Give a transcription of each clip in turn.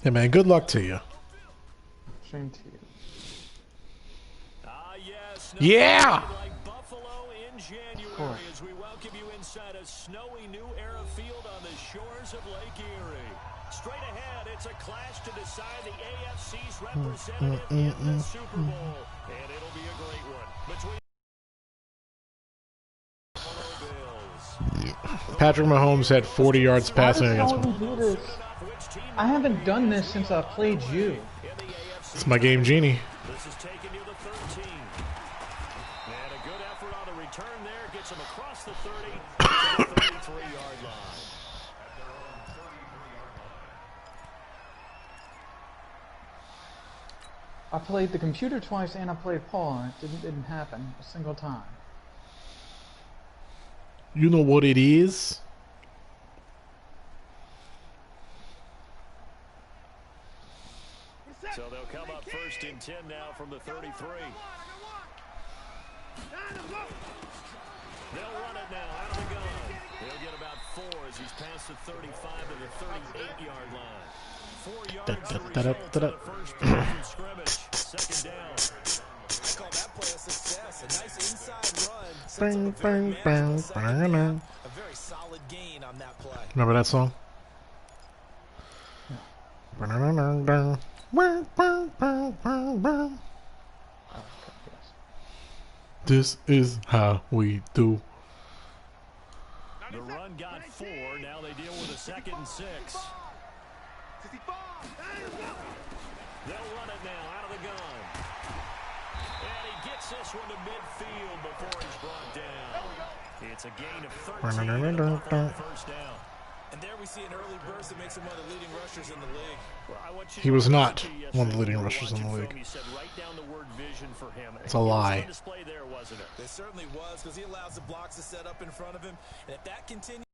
Hey man, good luck to you. Shame to you. Yes, Yeah! like Buffalo in January as we welcome you inside a snowy new era field on the shores of Lake Erie. Straight ahead, it's a clash to decide the AFC's representative in the Super Bowl. And it'll be a great one between Patrick Mahomes had 40 yards passing against me. Do this? I haven't done this since I played you. It's my game genie. This is taking you to 13. And a good effort on the return there gets him across the 30 to the 33-yard line. I played the computer twice and I played Paul and it didn't happen a single time. You know what it is? So they'll come up first and 10 now from the 33. They'll run it now out of the gun. They'll get about 4 as he's past the 35 to the 38-yard line. 4 yards to result to the first play from scrimmage. Second down. I call that play a success. A nice inside run. Bang, bang, bang, bang. A very solid gain on that play. Remember that song? This is how we do. The run got 4. Now they deal with a 2nd and 6. They'll run it now out of the gun. And he gets this one to midfield before he's brought down. It's a gain of 13 and a first down. And there we see an early burst that makes him one of the leading rushers in the league. Well, He was not one of the leading rushers in the league. You said write down the word vision for him. It's a lie. On display there, wasn't it? It certainly was, because he allows the blocks to set up in front of him. And if that continues...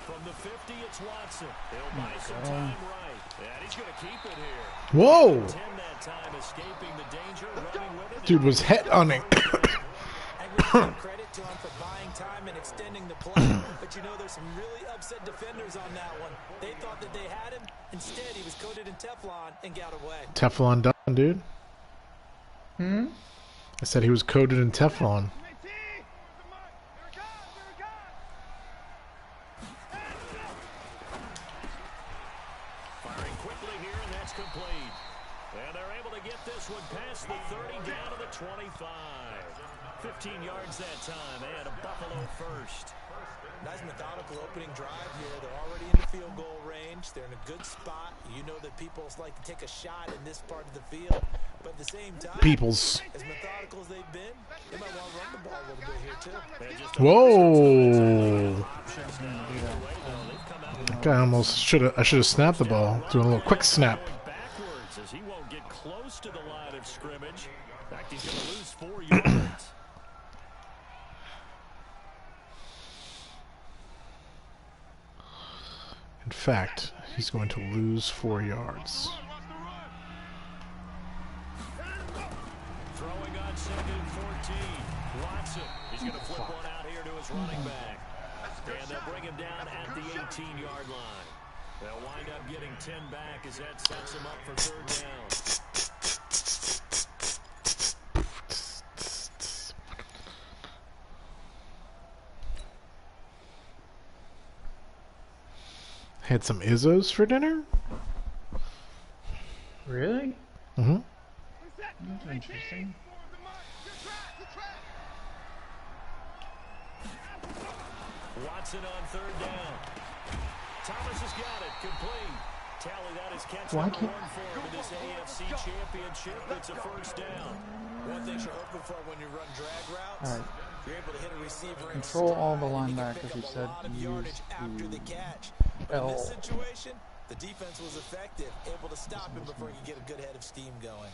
From the 50, it's Watson. He'll buy some time right. And he's going to keep it here. Whoa! 10 that time, escaping the danger, running with it. Dude was head hunting. Credit to him for buying time and extending the play. But you know, there's some really upset defenders on that one. They thought that they had him. Instead, he was coated in Teflon and got away. Teflon done, dude. I said he was coated in Teflon. Firing quickly here, and that's complete. And they're able to get this one past the 30 down to the 25. 15 yards that time, and a Buffalo first. Nice methodical opening drive here. They're already in the field goal range. They're in a good spot. You know that people like to take a shot in this part of the field. But at the same time, Peoples. as methodical as they've been, they might want to run the ball a little bit here too. Whoa! Guy almost I should have snapped the ball. Doing a little quick snap. Backwards as he won't get close to the line of scrimmage. In fact, he's going to lose 4 yards. In fact, he's going to lose 4 yards. Throwing on 2nd and 14. Watson. He's going to flip one out here to his running back. And they'll bring him down at the 18-yard line. They'll wind up getting 10 back as that sets him up for 3rd down. Had some Izzos for dinner? Really? Mm-hmm. That's interesting. Watson on 3rd down. Thomas has got it. Complete. Tally that is catch Why number can't- 1 for him in this AFC Championship. It's a first down. One thing you're hoping for when you run drag routes, All right. you're able to hit a receiver in Control all the stride, and you can linebackers. pick You up a said lot of use yardage after the the catch. But in this L. situation, the defense was effective, able to stop him before he could get a good head of steam going.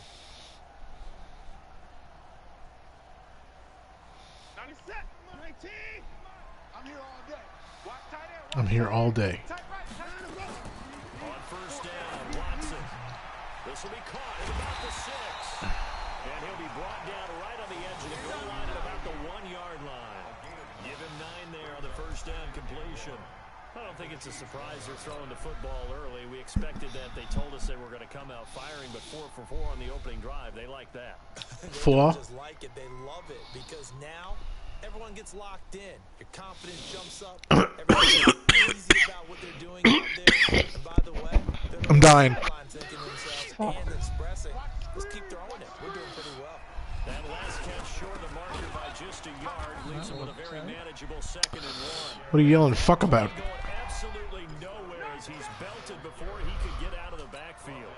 I'm here all day. On first down, Watson. This will be caught at about the 6. And he'll be brought down right first down completion. I don't think it's a surprise they're throwing the football early. We expected that. They told us they were going to come out firing, but 4 for 4 on the opening drive. They like that. They don't just like it, they love it, because now everyone gets locked in. Your confidence jumps up. Everyone's easy about what they're doing out there. And by the way, I'm dying. Thinking themselves and expressing, let's keep throwing it. We're doing pretty well. That last catch short of the marker by just a yard leaves him with a very manageable 2nd and 1. What are you yelling fuck about? Going absolutely nowhere as he's belted before he could get out of the backfield.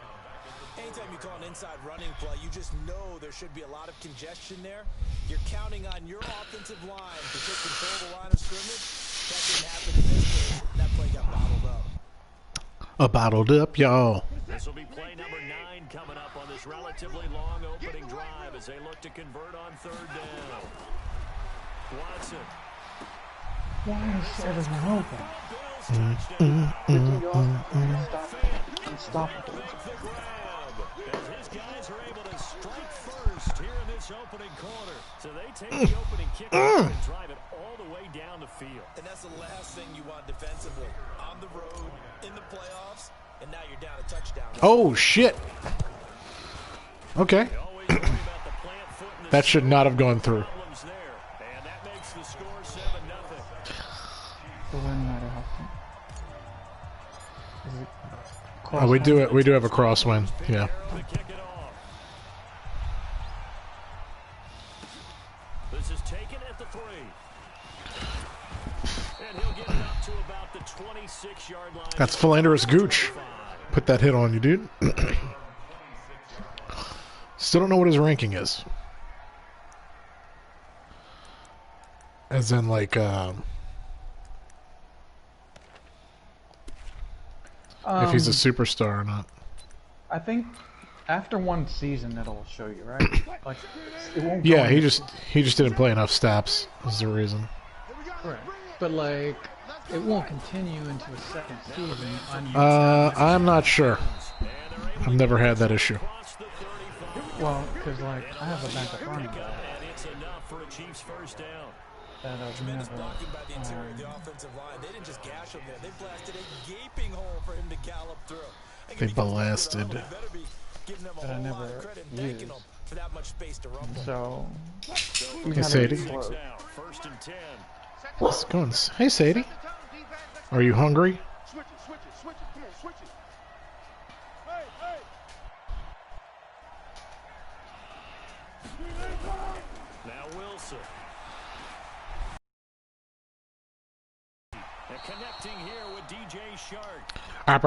Anytime you call an inside running play, you just know there should be a lot of congestion there. You're counting on your offensive line to take control of the line of scrimmage. That didn't happen in this case. That play got bottled up. Bottled up, y'all. This will be play number 9 coming up on this relatively long opening drive as they look to convert on 3rd down. Watson. Why is everyone open? Unstoppable. As his guys are able to strike first here in this opening quarter. So they take the opening kick and drive it all the way down the field. And that's the last thing you want defensively. On the road, in the playoffs, and now you're down a touchdown. Oh, shit. Okay. That should not have gone through. And that makes the score 7-0. The win matter how Oh, we do it. We do have a crosswind. Yeah. This is taken at the 3. And he'll get it up to about the 26-yard line. That's philanderous gooch. Put that hit on you, dude. Still don't know what his ranking is. As in, like, if he's a superstar or not. I think after one season it'll show you, right? Like, it won't. Yeah, he just didn't play enough snaps. Is the reason. Right. But like, it won't continue into a second season. I'm not sure. I've never had that issue. Well, because like I have a backup running back. It's enough for a Chiefs first down. That I've Tremendous never. blocking by the interior of the offensive line. They didn't just gash him there. They blasted a gaping hole for him to gallop through. They blasted. That I never used. For that much space to rumble. So. Hey, Sadie. First and 10. What's going? Hey, Sadie. Are you hungry? Switch it, come on, switch it. Hey. Now Wilson. And connecting here with DJ Shark. Before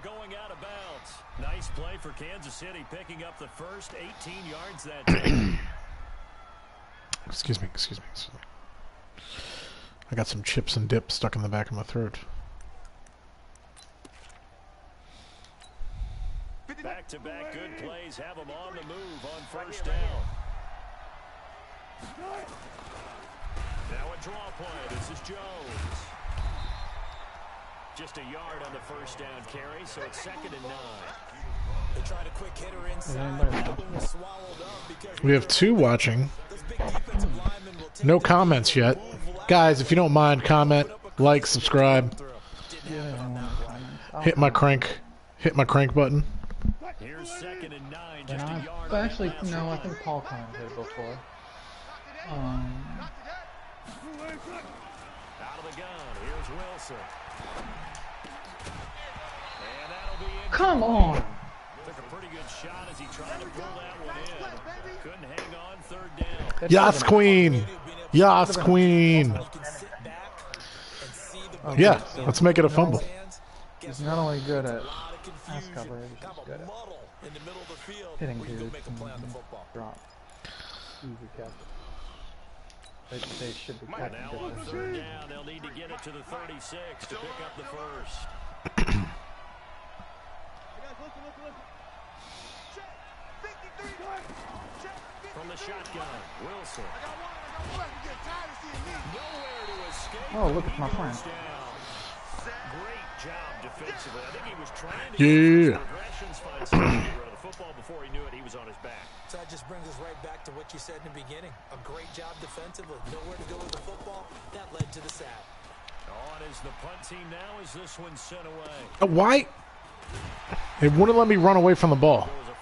going out of bounds. Nice play for Kansas City, picking up the first 18 yards that day. Excuse me. I got some chips and dip stuck in the back of my throat. Back-to-back good plays have them on the move on first down. Now a draw play. This is Jones. Just a yard on the first down carry, so it's 2nd and 9. They tried a quick hitter inside. That one was swallowed up because We have 2 watching. No comments yet. Guys, if you don't mind, comment, like, subscribe. Hit my crank button. Here's 2nd and 9, just a yard. But actually, no, I think Paul commented it before. Out of the gun, here's Wilson. And that'll be in. Come on! Took a pretty good shot as he tried to pull that one in. Couldn't hang on 3rd down. That Yas, should've queen. Yas, queen. Yeah, let's make it a fumble. been- He's not only good at pass coverage, he's good at hitting dudes and drop. Easy catch. They should be catching Now on different. 3rd down, they'll need to get it to the 36 to pick up the first. From the shotgun, Wilson. Nowhere to escape. Oh, look at my friend. Great job defensively. I think he was trying to Yeah. progressions, find something to throw the football before he knew it. He was on his back. So that just brings us right back to what you said in the beginning. A great job defensively. Nowhere to go with to the sack. On is the punt team now as this one sent away. Why? It wouldn't let me run away from the ball. There was a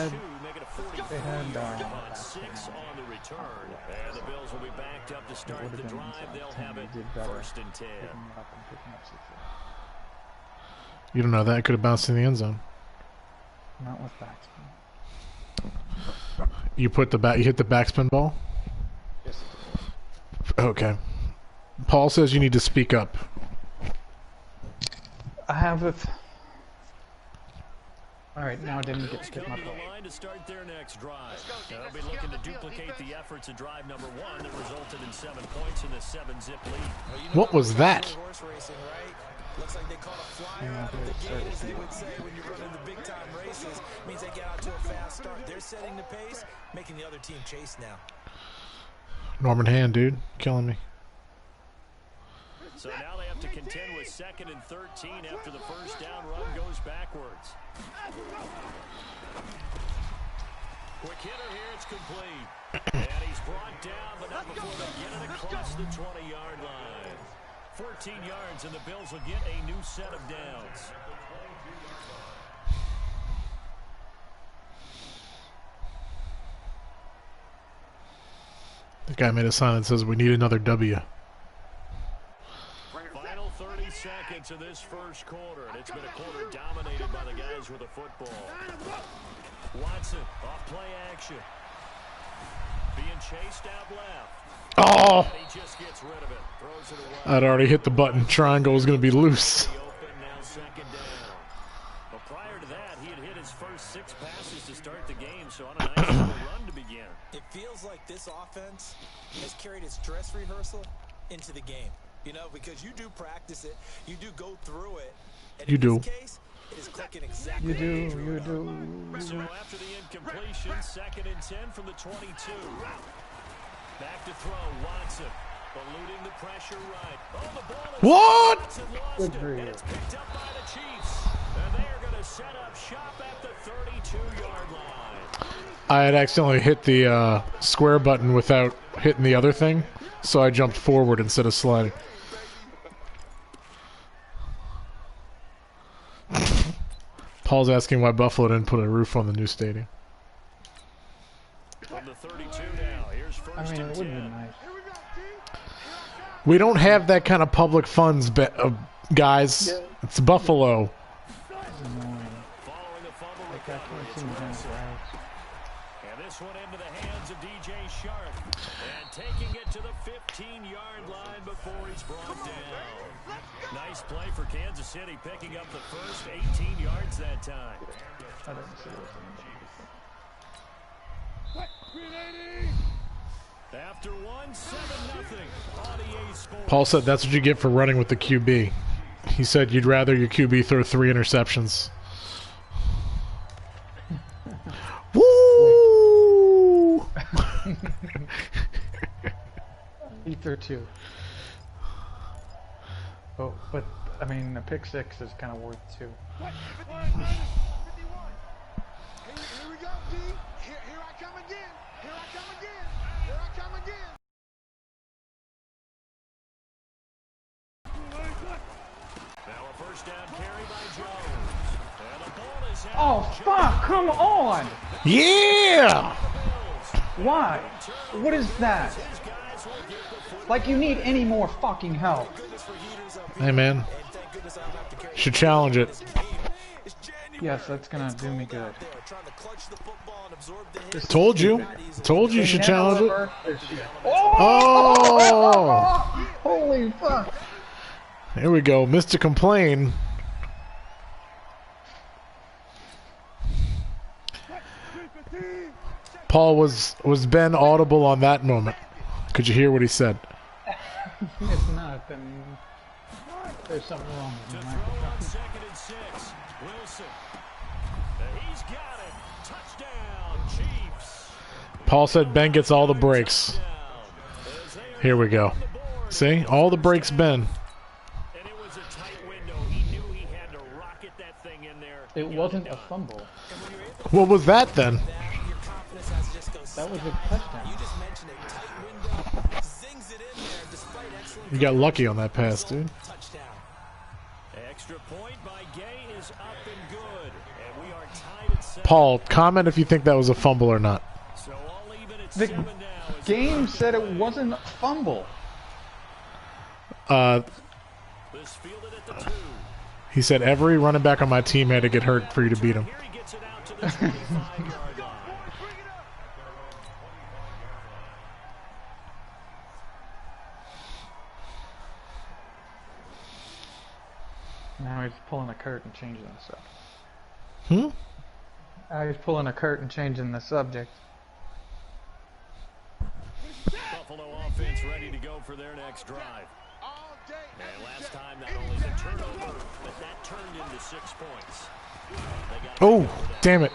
42, make it a 45. They had on 6 on the return. And the Bills will be backed up to start the drive. They'll have it first and 10. You don't know that. It could have bounced in the end zone. Not with backspin. You hit the backspin ball? Yes. Okay. Paul says you need to speak up. I have it. Alright, now I didn't get to my Coming to the line to start their next drive. They'll be looking to duplicate the efforts of drive number 1 that resulted in 7 points in the 7-zip lead. What was that? Horse racing, right? Looks like they caught a flyer out of the gate, as they would say when you're running the big-time races. Means they get out to a fast start. They're setting the pace, making the other team chase now. Norman Hand, dude. Killing me. So now they have to contend with 2nd and 13 after the first down run goes backwards. Quick hitter here, it's complete. And he's brought down, but not before they get it across the 20-yard line. 14 yards, and the Bills will get a new set of downs. The guy made a sign that says we need another W. Final 30 seconds of this first quarter, and it's been a quarter dominated by the guys with the football. Watson off play action. Being chased out left. Oh! And he just gets rid of it. Throws it away. I'd already hit the button. Triangle was going to be loose. Open, now 2nd down. But prior to that, he had hit his first 6 passes to start the game, so on a nice little run to begin. It feels like this offense has carried its dress rehearsal into the game. You know, because you do practice it, you do go through it. And You in do. this case, it is clicking exactly. You do. So after the incompletion, 2nd and 10 from the 22. Back to throw, Watson. Eluding the pressure right. Oh, the ball is What? Watson lost Good it, for and you. it's picked up by the Chiefs. And they are going to set up shop at the 32-yard line. I had accidentally hit the square button without hitting the other thing, so I jumped forward instead of sliding. Paul's asking why Buffalo didn't put a roof on the new stadium. From the 32 now, here's first I mean, and it would have 10. been nice. We don't have that kind of public funds, guys. Yeah. It's Buffalo. It's annoying. Following the fumble Like, I recovery, can't it's see my hands Wilson. right. And this one into the hands of DJ Sharp. And taking it to the 15-yard line before he's brought down. Nice play for Kansas City, picking up the first 18 yards that time. I didn't see it. After 1, 7-0 on EA Sports. Paul said that's what you get for running with the QB. He said you'd rather your QB throw 3 interceptions. Woo! Ether 2. Oh, but I mean, a pick 6 is kind of worth 2. Here we go, D. Here I come again. Here I come again. Here I come again. Now a first down carry by Jones. And the ball is out. Oh fuck! Come on! Yeah! Why? What is that? Like, you need any more fucking help? Hey, man. Should challenge it. Yes, that's gonna do me good. Told you. Told you should challenge it. Oh! Holy fuck! Here we go. Mr. Complain. Paul, was Ben audible on that moment? Could you hear what he said? If not, then there's something wrong with To the throw on microphone. 2nd and 6. Wilson. He's got it. Touchdown, Chiefs. Paul said Ben gets all the breaks. Here we go. See? All the breaks, Ben. And it was a tight window. He knew he had to rocket that thing in there. It wasn't a fumble. What was that then? That was a touchdown. You just mentioned a tight window, zings it in there despite excellent You got lucky on that pass, dude. Touchdown. Extra point by Gay is up and good. And we are tied at 7. Paul, comment if you think that was a fumble or not. So all even at The 7 now. as game the said it wasn't a fumble. This fielded at the 2. He said every running back on my team had to get hurt for you to beat him. Here he gets it out to the 25-yard line. Now he's pulling a curtain, changing the subject. Hmm? Now he's pulling a curtain, changing the subject. Buffalo offense ready to go for their next drive. All day. And last time, not only the turnover, but that turned into 6 points. They got Oh, damn it.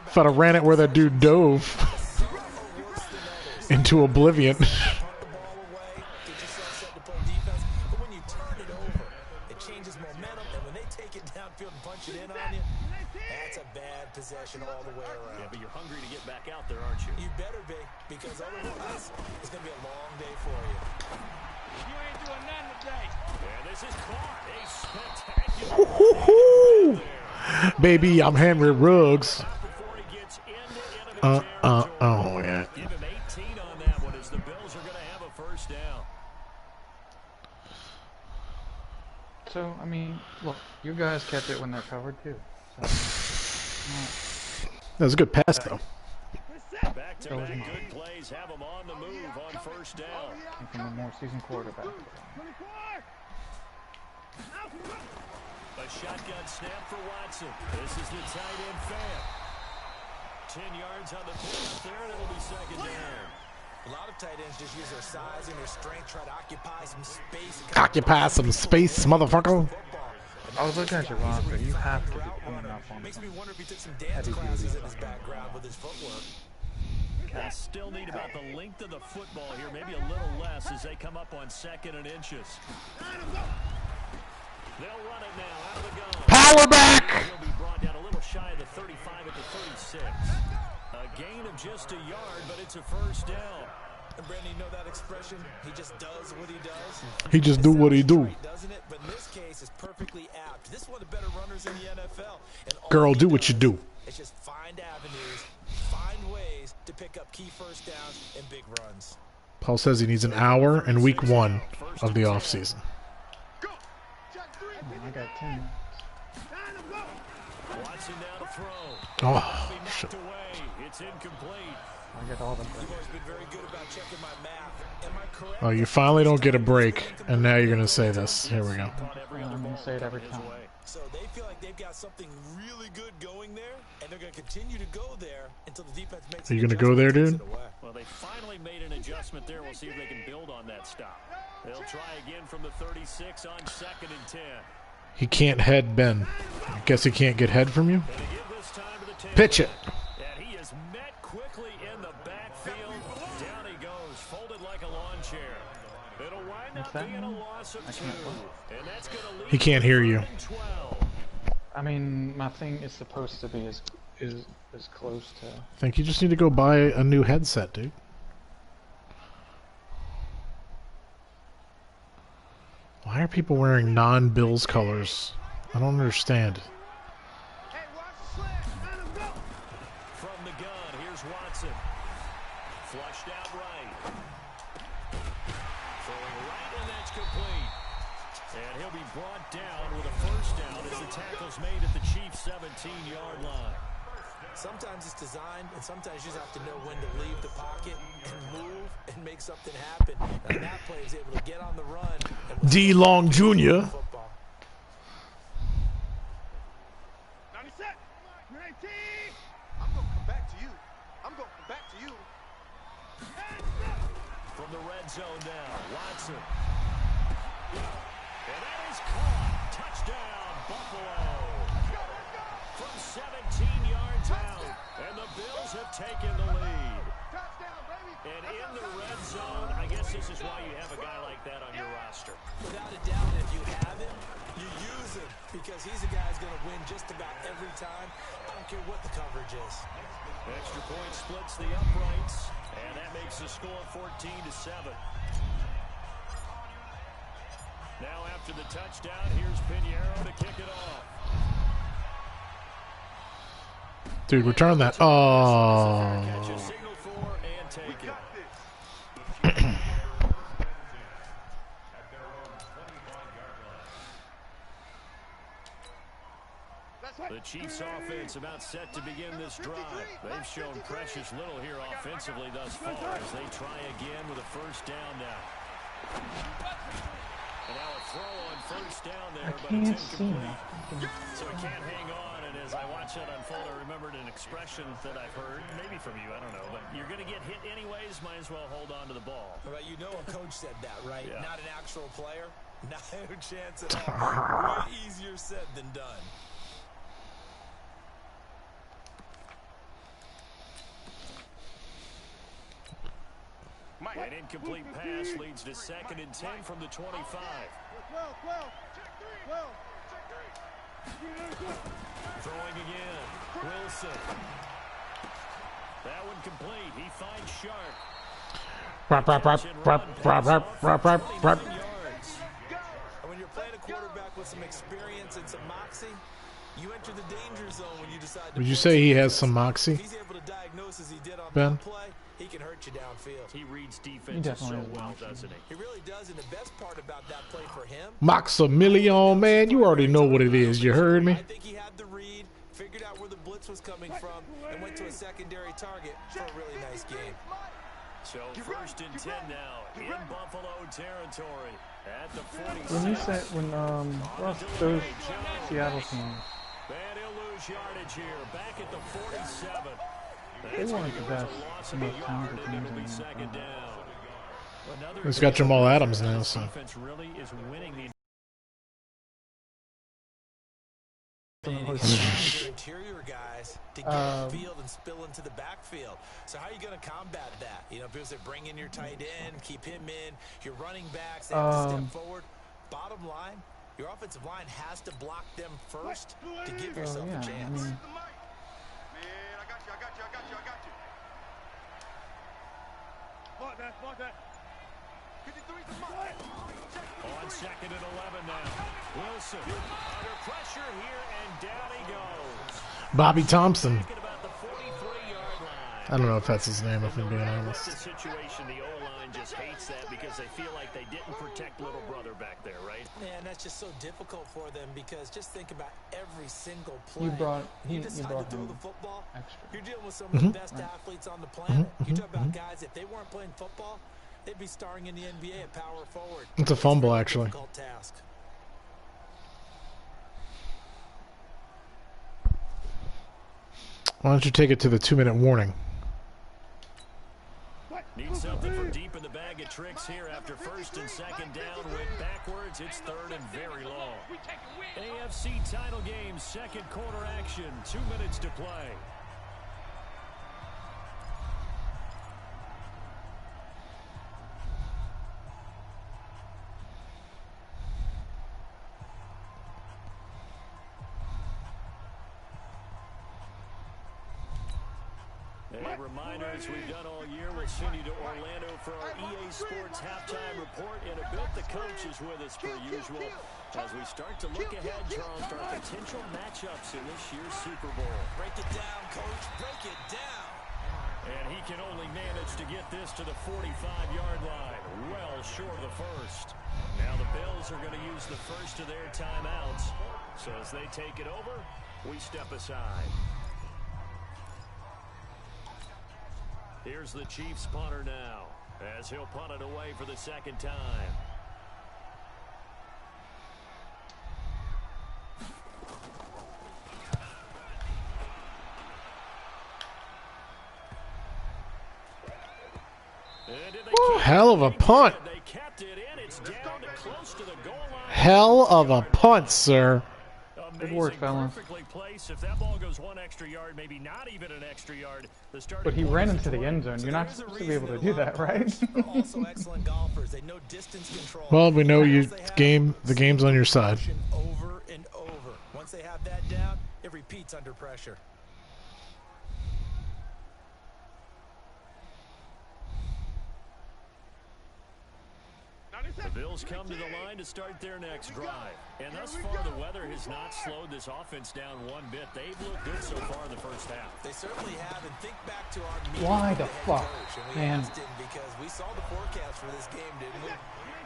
Thought I ran it where that dude dove into oblivion. Punt the ball away, get yourself set to play defense. But when you turn it over, it changes momentum. And when they take it downfield and punch it in on you, that's a bad possession all the way around. Yeah, but you're hungry to get back out there, aren't you? You better be, because otherwise, it's going to be a long day for you. You ain't doing nothing today. And this is caught. A spectacular Woo-hoo-hoo. Baby, I'm Henry Ruggs. before he gets into enemy territory. Oh, yeah. Give him 18 on that one as the Bills are going to have a first down. So, I mean, look, you guys catch it when they're covered too. So, That was a good pass, though. Back-to-back good plays have him on the move on first down. from a more seasoned quarterback. A shotgun snap for Watson. This is the tight end fan. 10 yards on the pickup there, and it'll be second down. A lot of tight ends just use their size and their strength, try to occupy some space. Occupy some space, motherfucker. I was looking at your roster. You have to be coming up on Makes me wonder if he took some heavy dance duty. classes in his background with his footwork. They still need about the length of the football here, maybe a little less as they come up on 2nd and inches. They'll run it now out of the gun. Power back! He'll be brought down a little shy of the 35 at the 36. A gain of just a yard, but it's a first down. And Brandon, you know that expression? He just does what he does. He just do what he do. Doesn't it? But in this case, it's perfectly apt. This is one of the better runners in the NFL. And all Girl, he do what you does do. is just find avenues, find ways to pick up key first downs and big runs. Paul says he needs an hour in week 1 of the offseason. Go. Check 3. I got 10. Watson now to throw. Oh, Be knocked shit. away. It's incomplete. I got all the. You've always been very good about checking my math. Am I correct? Oh, you finally don't get a break, and now you're going to say this. Here we go. Caught every other I'm ball gonna say it every coming his time. way. So they feel like they've got something really good going there, and they're going to continue to go there until the defense makes Are you an gonna go there, adjustment and dude? takes it away. Well, they finally made an adjustment there. We'll see if they can build on that stop. They'll try again from the 36 on 2nd and 10. He can't head Ben. I guess he can't get head from you? And they give this time to the tailback. Pitch it. And he is met quickly in the backfield. Down he goes, folded like a lawn chair. It'll wind What's up that being a mean? loss of I 2. can't And that's going to leave He can't hear you. 12. I mean, my thing is supposed to be as close to. I think you just need to go buy a new headset, dude. Why are people wearing non-Bills colors? I don't understand. Hey, watch the slant. Let him go. From the gun, here's Watson. Flushed out right. Throwing right, and that's complete. And he'll be brought down with a first down as the tackle's made at the Chiefs' 17-yard line. Sometimes it's designed, and sometimes you just have to know when to leave the pocket and move and make something happen. And that player is able to get on the run. And D. Long Jr. football. 90 set. 19. I'm going to come back to you. I'm going to come back to you. From the red zone now, Watson. And that is caught. Touchdown, Buffalo. From 17 yards out, and the Bills have taken the lead. Touchdown, baby. And in the red zone, I guess this is why you have a guy like that on your roster. Without a doubt, if you have him, you use him because he's a guy who's going to win just about every time. I don't care what the coverage is. Extra point splits the uprights, and that makes the score 14-7. Now after the touchdown, here's Pinheiro to kick it off. Dude, return that. Oh. Catch a signal for and take it. The Chiefs offense about set to begin this drive. They've shown precious little here offensively thus far as they try again with a first down now. And now a throw on first down there, but it's incomplete. So he can't hang on, and as I watch that unfold, I remembered an expression that I've heard, maybe from you, I don't know, but you're going to get hit anyways, might as well hold on to the ball. Well, you know a coach said that, right? Yeah. Not an actual player. No chance at all. Way easier said than done. An incomplete pass leads to 2nd and 10 from the 25. 12. Throwing again. Wilson. That one complete. He finds Sharp. And when you're playing a quarterback with some experience and some moxie, you enter the danger zone when you decide to. Would you say he has some moxie? If he's able to diagnose as he did on Ben? that play, he can hurt you downfield. He reads defense so well, doesn't he? He really does, and the best part about that play for him. Maximilian, man, you already know what it is. You heard me? I think he had the read, figured out where the blitz was coming from, and went to a secondary target for a really nice game. So 1st and 10 now in Buffalo territory at the 46. When you say Russ, those Seattle teams, And he'll lose yardage here. Back at the 47. they weren't the best, most talented teams in the Second NFL. down. He's got Jamal Adams now, so. Defense really is winning the Interior guys to get the field and spill into the backfield. So how are you going to combat that? You know, because they bring in your tight end, keep him in, your running backs, they have to step forward. Bottom line, your offensive line has to block them first to give yourself a chance. Man, I got you. Mark that. 53's the mark. on 2nd and 11 now. Wilson under pressure here, and down he goes. Bobby Thompson. Thinking about the 43-yard line. I don't know if that's his name, if I'm being The honest. situation, the O-line just hates that because they feel like they didn't protect little brother back there, right? Man, that's just so difficult for them because just think about every single play. You brought you decide brought to throw him the football. extra. You're dealing with some of the best athletes on the planet. You talk about guys, if they weren't playing football, they'd be starring in the NBA at power forward. It's a fumble, really actually. difficult task. Why don't you take it to the 2-minute warning? Need something from deep in the bag of tricks here after 1st and 2nd down. Went backwards. It's 3rd and very long. AFC title game, 2nd quarter action. 2 minutes to play. A reminder, as we've done all year, we'll send you to Orlando for our EA Sports halftime report. In a bit, the coach is with us per usual as we start to look ahead, Charles, to our potential matchups in this year's Super Bowl. Break it down, coach. Break it down. And he can only manage to get this to the 45-yard line, well short of the first. Now the Bills are going to use the first of their timeouts. So as they take it over, we step aside. Here's the Chiefs punter now, as he'll punt it away for the 2nd time. Ooh, hell of a punt. They kept it in. It's down to close to the goal line. Hell of a punt, sir. Good work, fellas. Perfectly placed. If that ball goes 1 extra yard, maybe not even an extra yard, the starting But he point ran is into the 20. end zone. You're not There's a supposed to be able to reason do that that, a lot of right? coaches are also excellent golfers. They know distance control. Well, we know you Once they have the game's on your side. motion over and over. Once they have that down, it repeats under pressure. The Bills come to the line to start their next drive. And thus far, the weather has not slowed this offense down one bit. They've looked good so far in the first half. They certainly have. And think back to our meeting Why with the head fuck, coach, and we man? asked him because we saw the forecast for this game, didn't we?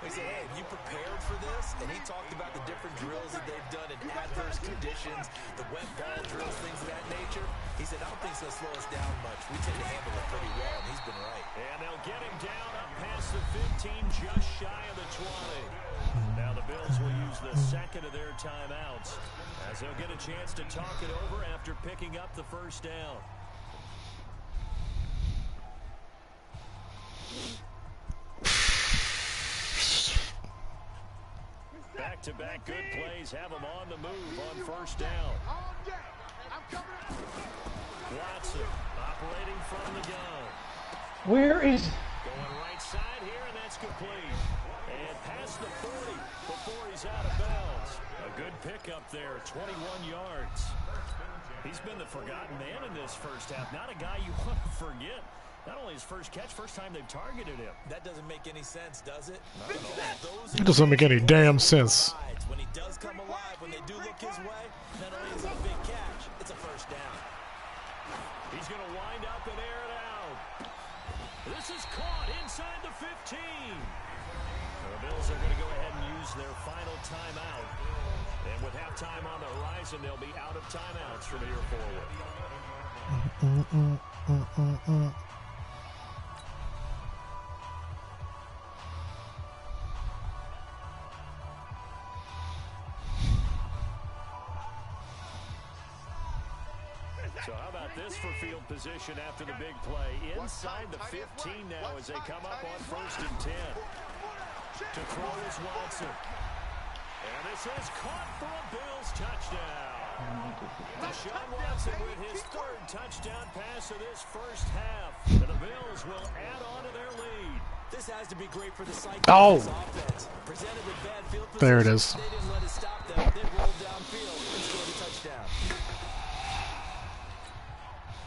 We said, hey, have you prepared for this? And he talked about the different drills that they've done in adverse conditions, the wet ball drills, things of that nature. He said, I don't think it's going to slow us down much. We tend to handle it pretty well, and he's been right. And they'll get him down up past the 15, just shy of the 20. Now the Bills will use the second of their timeouts as they'll get a chance to talk it over after picking up the first down. Back-to-back good plays have them on the move on first down. Watson operating from the gun. Where is... Going right side here, and that's complete. And past the 40 before he's out of bounds. A good pickup there, 21 yards. He's been the forgotten man in this first half. Not a guy you want to forget. Not only his first catch, first time they've targeted him. That doesn't make any sense, does it? It doesn't make any damn sense. When he does come alive, when they do look his way, not only is it a big catch, it's a first down. He's going to wind up and air it out. This is caught inside the 15. The Bills are going to go ahead and use their final timeout. And with halftime on the horizon, they'll be out of timeouts from here forward. So how about this for field position after the big play? Inside the 15 now as they come up on 1st and 10. To throw is Watson. And this is caught for a Bills touchdown. Deshaun Watson with his 3rd touchdown pass of this first half. And the Bills will add on to their lead. This has to be great for the psyche Oh. of this offense. Presented with bad field position. There it is. They didn't let it stop them. They rolled downfield and scored a touchdown.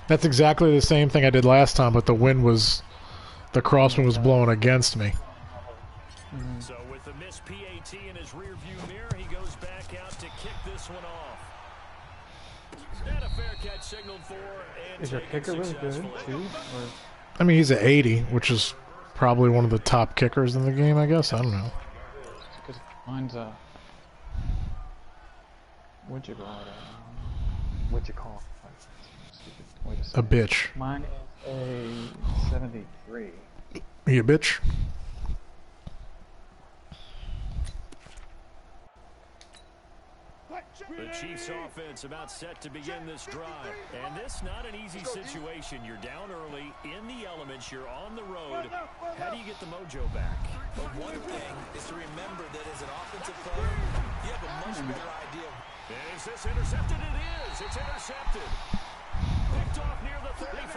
That's exactly the same thing I did last time, but the crosswind was blowing against me. So with the missed PAT in his rearview mirror, he goes back out to kick this one off. And a fair catch signaled for. And Is your taken kicker really good, successfully. too? Or... I mean, he's at 80, which is probably one of the top kickers in the game, I guess. I don't know. Because mine's a... What'd you call it? Stupid way to say A bitch. it. Mine is a 73. Are you a bitch? The Chiefs offense about set to begin this drive. And this not an easy situation. You're down early, in the elements, you're on the road. How do you get the mojo back? But one thing is to remember that as an offensive player, you have a much better idea. And is this intercepted? It is. It's intercepted. Picked off near the 34.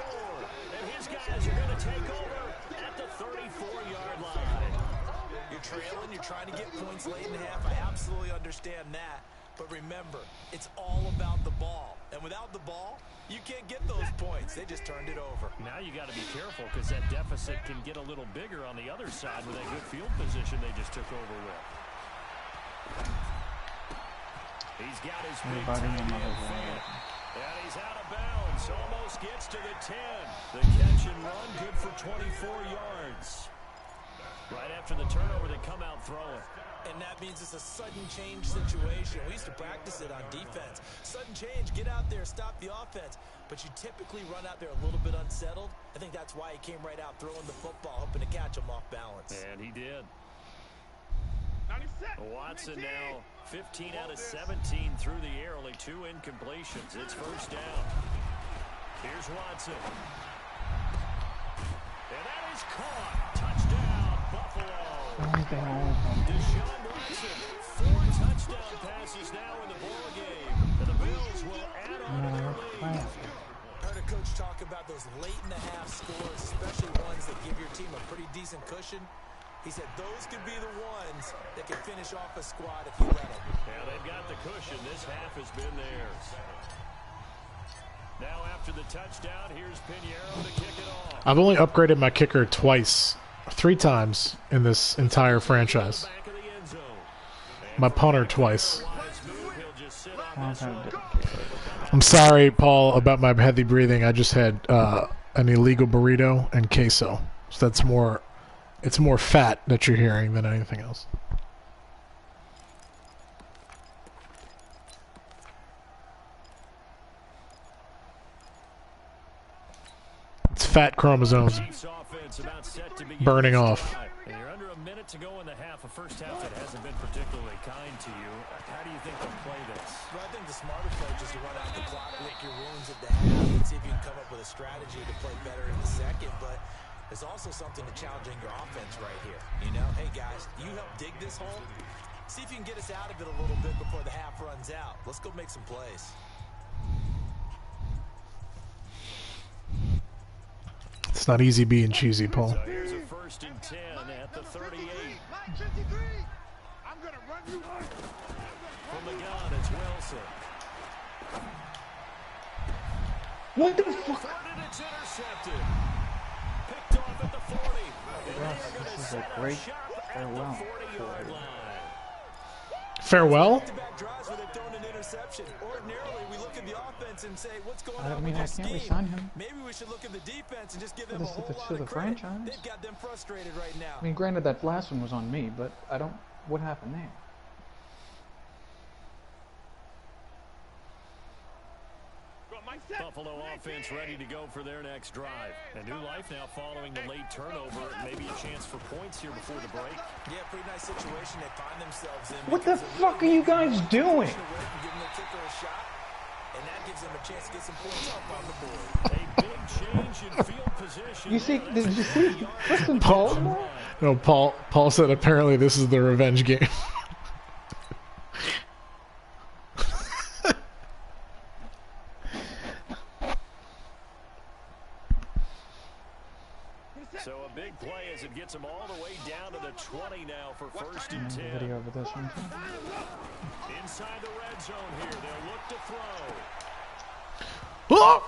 And his guys are going to take over at the 34-yard line. You're trailing, you're trying to get points late in the half. I absolutely understand that. But remember, it's all about the ball. And without the ball, you can't get those points. They just turned it over. Now you got to be careful because that deficit can get a little bigger on the other side with that good field position they just took over with. He's got his big Everybody time in my in way. and he's out of bounds. Almost gets to the 10. The catch and run good for 24 yards. Right after the turnover, they come out throwing. And that means it's a sudden change situation. We used to practice it on defense. Sudden change, get out there, stop the offense. But you typically run out there a little bit unsettled. I think that's why he came right out throwing the football, hoping to catch him off balance. And he did. Watson now 15 out of 17 through the air, only 2 incompletions. It's first down. Here's Watson. And that is caught. Touchdown, Buffalo. Deshaun Watson, 4 touchdown passes now in the ball game. And the Bills will add on to their lead. Heard a coach talk about those late-in-the-half scores, especially ones that give your team a pretty decent cushion. He said those could be the ones that can finish off a squad if you let them. Yeah, they've got the cushion. This half has been theirs. Now after the touchdown, here's Pinheiro to kick it off. I've only upgraded my kicker twice 3 times in this entire franchise. My punter twice. Long time didn't. I'm sorry, Paul, about my heavy breathing. I just had an illegal burrito and queso. So that's more... It's more fat that you're hearing than anything else. It's fat chromosomes burning off. And you're under a minute to go in the half, a first half that hasn't been particularly kind to you. How do you think they'll play this? Well, I think the smart approach is to run out the clock, lick your wounds at the half, and see if you can come up with a strategy to play better in the second. But there's also something to challenging your offense right here. You know, hey guys, you help dig this hole. See if you can get us out of it a little bit before the half runs out. Let's go make some plays. It's not easy being cheesy, Paul. So here's a 1st and 10 at the 38. I'm gonna run you. From the gun, it's Wilson. What the fuck? And it's intercepted. Picked off at the 40. Yes, this is a great farewell. Farewell? Drives where they've thrown an interception. Ordinarily, we look at the offense and say, what's going I on mean, with I this can't team? resign him. Maybe we should look at the defense and just give them This a is whole the- lot to of the credit. franchise. They've got them frustrated right now. I mean, granted, that last one was on me, but I don't... What happened there? Buffalo offense ready to go for their next drive. A new life now following the late turnover. Maybe a chance for points here before the break. Yeah, pretty nice situation they find themselves in. What the fuck are you guys doing? Give them the kicker a shot, and that gives them a chance to get some points up on the board. A big change in field position. You see, did you see Tristan Paul? No, Paul said apparently this is the revenge game. So a big play as it gets them all the way down to the 20 now for 1st and 10. Video of this one. Inside the red zone here, they'll look to throw. Oh!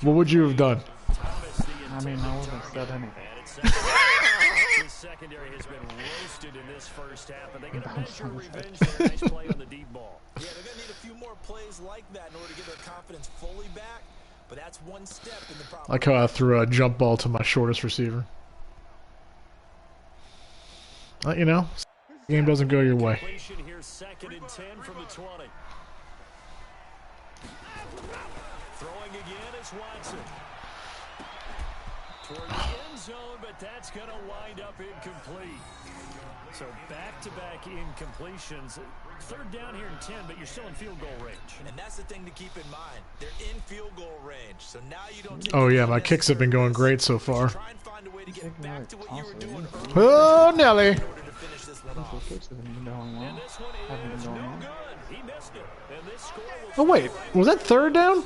What would you have done? I mean, I wasn't said anything. The secondary has been roasted in this first half, but they get a measure of revenge there. Nice play on the deep ball. Yeah, they're going to need a few more plays like that in order to get their confidence fully back, but that's one step in the proper. Like how I threw a jump ball to my shortest receiver. You know, game doesn't go your way. Completion here, 2nd and 10 from the 20. Throwing again is Watson. Toward the end zone, but that's going to wind up incomplete. So back-to-back incompletions. 3rd down here and 10, but you're still in field goal range. And that's the thing to keep in mind. They're in field goal range, so now you don't take Oh yeah, my kicks have been going great so far. try and find a way to get back to what you were doing earlier Oh, Nelly! in order to finish this one off. Those kicks haven't been going well. And this one Haven't been is going no well. good. He missed it. And this score will Oh wait, was that 3rd down?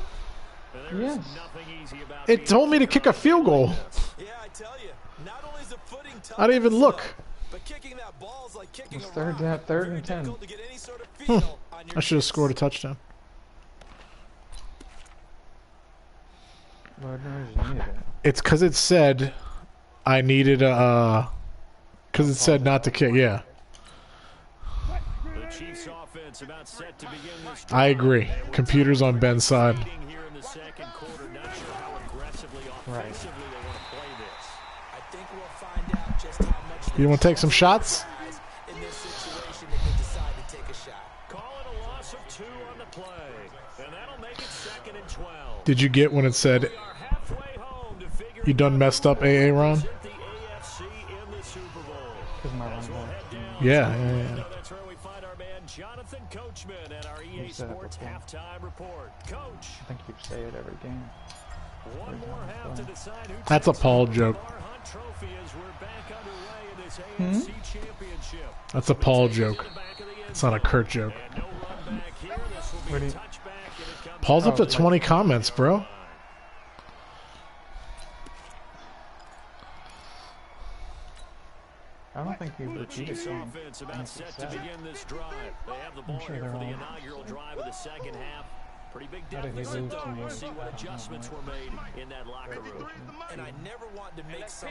There is Yes. nothing easy about It told me to kick a field goal. Yeah, I tell you, not only is the footing tough I didn't even look. but kicking that ball is like kicking It's a third rock. down- third Very and 10. difficult to get any sort of feel on your I should have kicks. scored a touchdown. Lord knows you needed it. It's because it said I needed a. Because it said not to kick. Yeah, The Chiefs offense about set to begin this I agree. Computer's on Ben's side. leading here in the second quarter. Not sure how aggressively offensively they want to play this. I think we'll find out just how much You want to take some shots? guys in this situation if they decide to take a shot. Call it a loss of 2 on the play. And that'll make it 2nd and 12. Did you get when it said We are halfway home to figure you done messed up, AA Ron? the AFC in the Super Bowl. Because my running back. Yeah. That's where we find our man Jonathan Coachman at our EA said it Sports before. halftime report. Coach, I think you say it every game. one more half to decide who That's a takes Paul home joke. the Bar Hunt Trophy as we're back underway in this AFC Championship. That's a Paul joke. It's not a Kurt joke. And no run back here. This will Where be do a you- touchback, and it comes Paul's up to like- 20 comments, bro. I don't think you've The repeated Chiefs game. offense about set to begin this drive. They have the ball sure here they're for the all- inaugural drive of the second half. Pretty big How did he deficit, lose though. to We'll me? see what adjustments were made in that locker room. And I never want to make some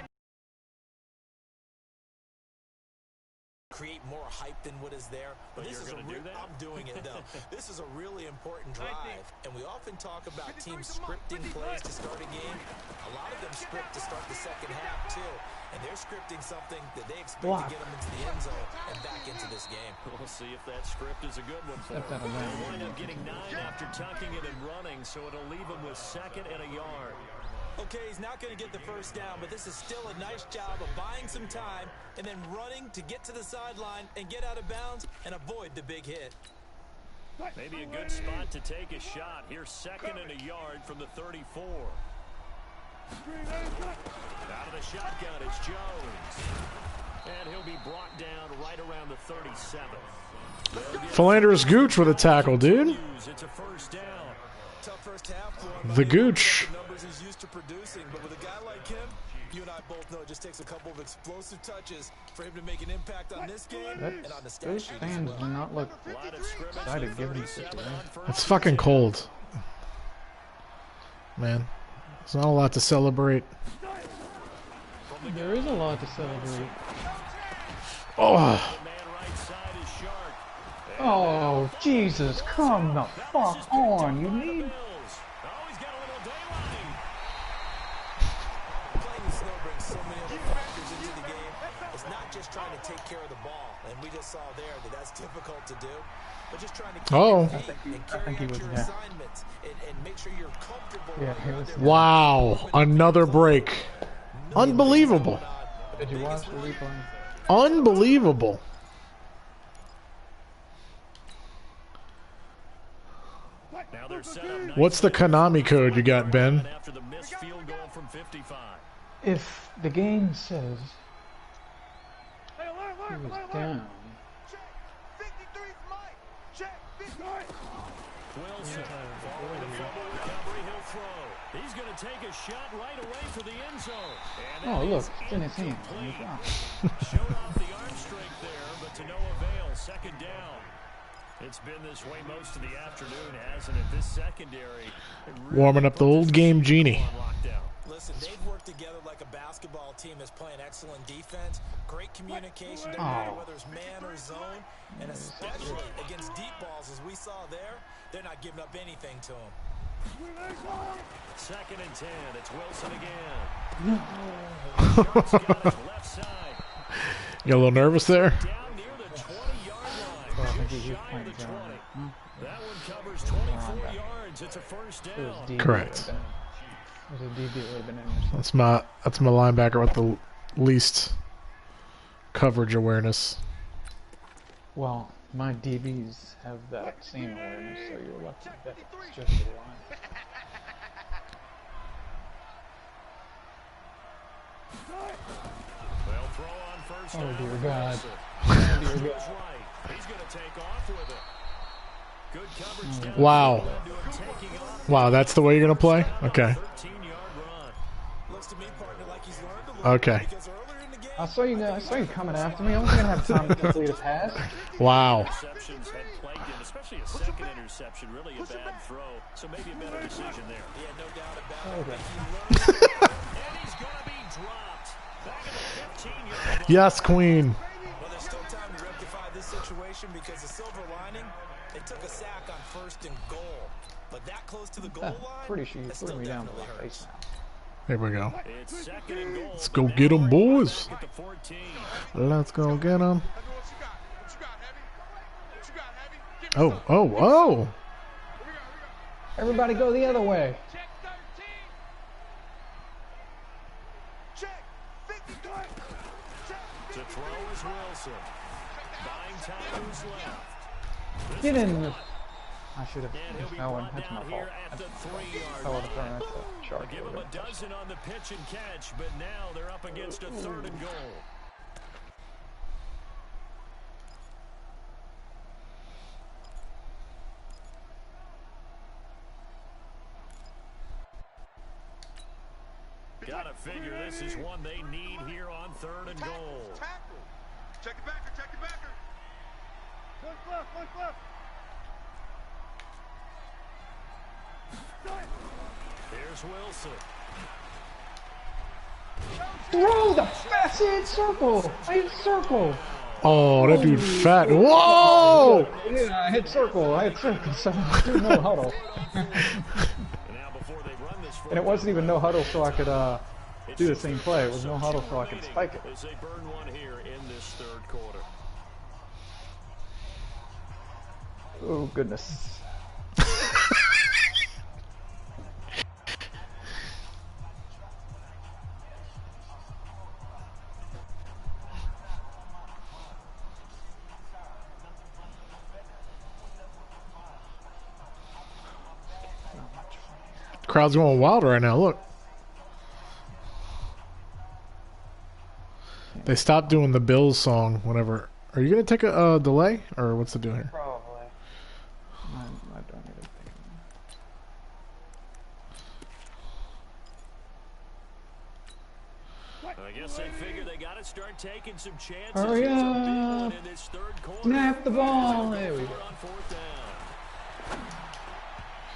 create more hype than what is there. But this is I'm doing it though. This is a really important drive, and we often talk about teams scripting plays to start a game. A lot of them script to start the second half too, and they're scripting something that they expect to get them into the end zone and back into this game. We'll see if that script is a good one for them. They'll wind up getting 9 after tucking it and running, so it'll leave them with 2nd and a yard. Okay, he's not going to get the first down, but this is still a nice job of buying some time and then running to get to the sideline and get out of bounds and avoid the big hit. Maybe a good spot to take a shot. Here's 2nd and a yard from the 34. Out of the shotgun, it's Jones. And he'll be brought down right around the 37. Philanderous Gooch with a tackle, dude. It's a first down. Tough first half for him. The Gooch. Numbers he's used to producing, but with a guy like him, you and I both know it just takes a couple of explosive touches for him to make an impact on this game and on the stat Those sheet as fans well. do not look excited giving this to him. It's fucking cold. Man, there's not a lot to celebrate. There is a lot to celebrate. Oh, Oh, Jesus, come the fuck on. You need... Playing the snow brings so many other factors into the game. It's not just trying to take care of the ball, and we just saw there that that's difficult to do. But just trying to keep your feet and carry out your assignments and make sure you're comfortable. Yeah, he was... wow. Another break. Unbelievable. Did you watch the replay? Unbelievable. What's the Konami code you got, Ben? If the game says he was down, Wilson, following the fumble recovery, he'll throw. He's going to take a shot right away for the end zone. oh look, it's in his hand. Showed off the arm strength there, but to no avail. 2nd down. It's been this way most of the afternoon, hasn't it? This secondary really warming up the old game genie. Listen, they've worked together like a basketball team that's playing excellent defense, great communication, doesn't matter whether it's man or zone, and especially against deep balls, as we saw there, they're not giving up anything to them. 2nd and 10. It's Wilson again. Sharp's got his left side. You got a little nervous there? Down near the 20-yard line. Just shy of the 20. That one covers 24 yards. It's a first down. Correct. It was a DB, it would have been interesting. That's my linebacker with the least coverage awareness. Well, my DBs have that same awareness, so you're lucky that it's just the line. They'll throw on first Oh down. dear God. Oh dear God. He's going to take off with it. Good coverage down. Wow. Wow, that's the way you're going to play? Okay. 13-yard run. Looks to me, partner, like he's learned a little Okay. bit because earlier in the game, I saw you coming after me. I wasn't gonna have time to complete a pass. Wow. Interceptions had plagued him, especially a second interception. Really a bad throw, so maybe a better decision there. yeah, no doubt about it. Okay. But he learned And he's going to be dropped. Back at the 15-yard line. Yes, Queen. Well, there's still time to rectify this situation because the silver lining, they took a sack on 1st and goal. But that close to the goal line, Pretty sure you that threw still me down to definitely my hurts. face now. Here we go. It's 2nd and goal. Let's go get them, boys. At the 14. Let's go get them. What you got? What you got, Heavy? What you got, Heavy? Give me Oh. Everybody go the other way. check 13. Check 53. Check To throw is Wilson. Buying time who's left. Get in the... I should have... And he'll be That one, brought that's my down fault. here at the 3-yard I would line. have thrown it to the shark. Give him a dozen on the pitch and catch, but now they're up against a 3rd and goal. Gotta figure this is one they need here on 3rd and goal. tackle. Check it backer, check it backer. Look left, look left. Here's Wilson. Throw the fast hit circle. I hit circle. Oh, that dude fat. Oh, Whoa! yeah, I hit circle. I hit circle. So no huddle. And it wasn't even no huddle, so I could do the same play. It was no huddle, so I could spike it. As they burn one here in this third quarter. Oh goodness. Crowd's going wild right now. Look. They stopped doing the Bills song whenever. Are you going to take a delay? Or what's the deal here? Probably. I don't even think. I guess they figure they got to start taking some chances. Hurry It's a big up. one in this third quarter. Snap the ball. There we go. On fourth down.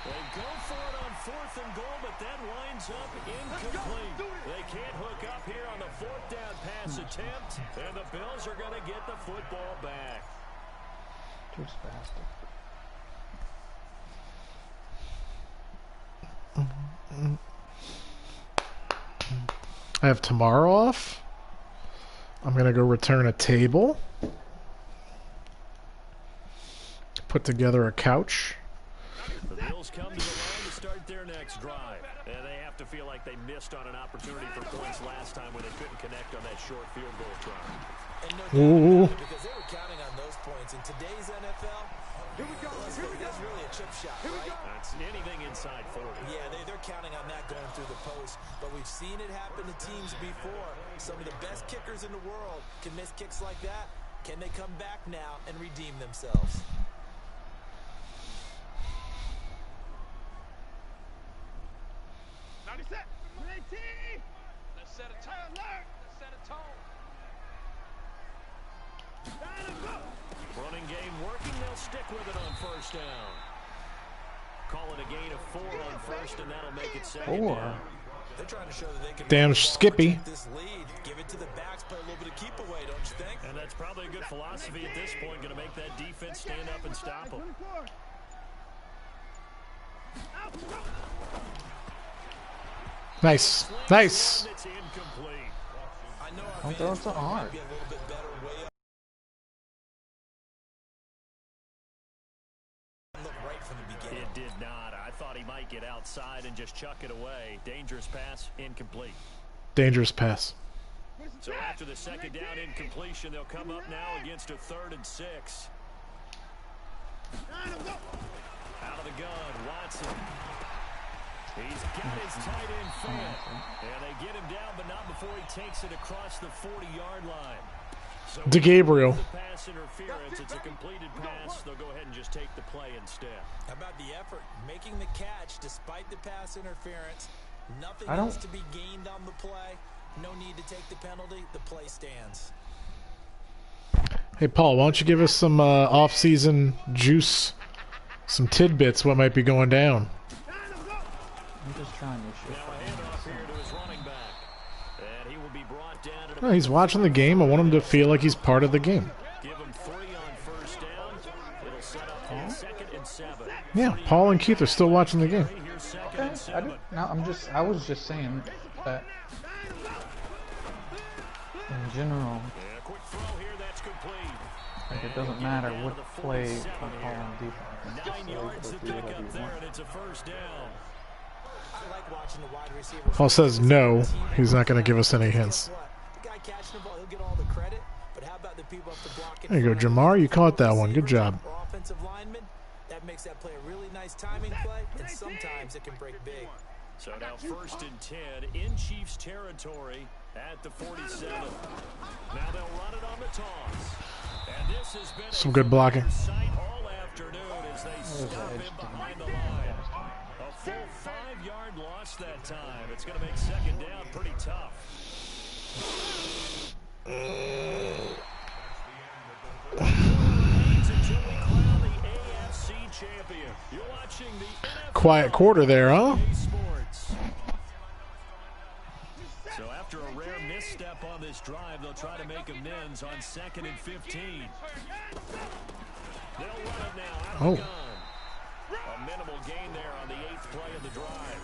They go for it on fourth and goal, but that winds up incomplete. They can't hook up here on the fourth down pass attempt, and the Bills are going to get the football back. Too spastic. I have tomorrow off. I'm going to go return a table. Put together a couch. The Bills come to the line to start their next drive. And they have to feel like they missed on an opportunity for points last time when they couldn't connect on that short field goal try. And no doubt, because they were counting on those points. In today's NFL, it's really a chip shot, right? That's anything inside 40. Yeah, they're counting on that going through the post. But we've seen it happen to teams before. Some of the best kickers in the world can miss kicks like that. Can they come back now and redeem themselves? Let's set a tone. Let's set a tone. Running game working. They'll stick with it on first down. Call it a gain of 4 on first, and that'll make it second down. They're trying to show that they can Damn Skippy. this lead. Give it to the backs, play a little bit of keep away, don't you think? And that's probably a good philosophy at this point. Going to make that defense stand up and stop them. Nice. Nice. It's incomplete. I know our Don't throw it so hard. might be a little bit better way up. Look right from the beginning. It did not. I thought he might get outside and just chuck it away. Dangerous pass, incomplete. Dangerous pass. So after the second down incompletion, they'll come up now against a 3rd and 6. Out of the gun, Watson. He's got his tight end fan. And they get him down, but not before he takes it across the 40-yard line. So DeGabriel. the pass interference, it's a completed pass. They'll go ahead and just take the play instead. How about the effort? Making the catch despite the pass interference. Nothing I don't- else to be gained on the play. No need to take the penalty. The play stands. Hey, Paul, why don't you give us some off-season juice, some tidbits, what might be going down? I'm just trying to shoot. Now a handoff here to his running back. And he will be brought down to the No, he's watching the game. I want him to feel like he's part of the game. give him 3 on first down. It'll set up a 2nd and 7. Yeah, Paul and Keith are still watching the game. Here's 2nd Okay, and 7. I was just saying that in general, And a quick throw here, that's complete. like it doesn't matter what play you call on defense. 9 yards to Do pick whatever up you there, want. and it's a first down. I like watching the wide receiver. Paul says no. He's not going to give us any hints. The guy catching the ball, he'll get all the credit. But how about the people up the block? There you go, Jamar. You caught that one. Good job. Or offensive lineman, that makes that play a really nice timing play, and sometimes it can break big. So now 1st and 10 in Chiefs territory at the 47. Now they'll run it on the toss. And this has been Some good blocking. sight all afternoon as they stop him behind the line. A full 5-yard loss that time. It's going to make second down pretty tough. Until we crown the AFC champion. You're watching the NFL quiet quarter there, huh? So after a rare misstep on this drive, they'll try to make amends on 2nd and 15. They'll run it now out of the gun. A minimal gain there on the 8th play of the drive.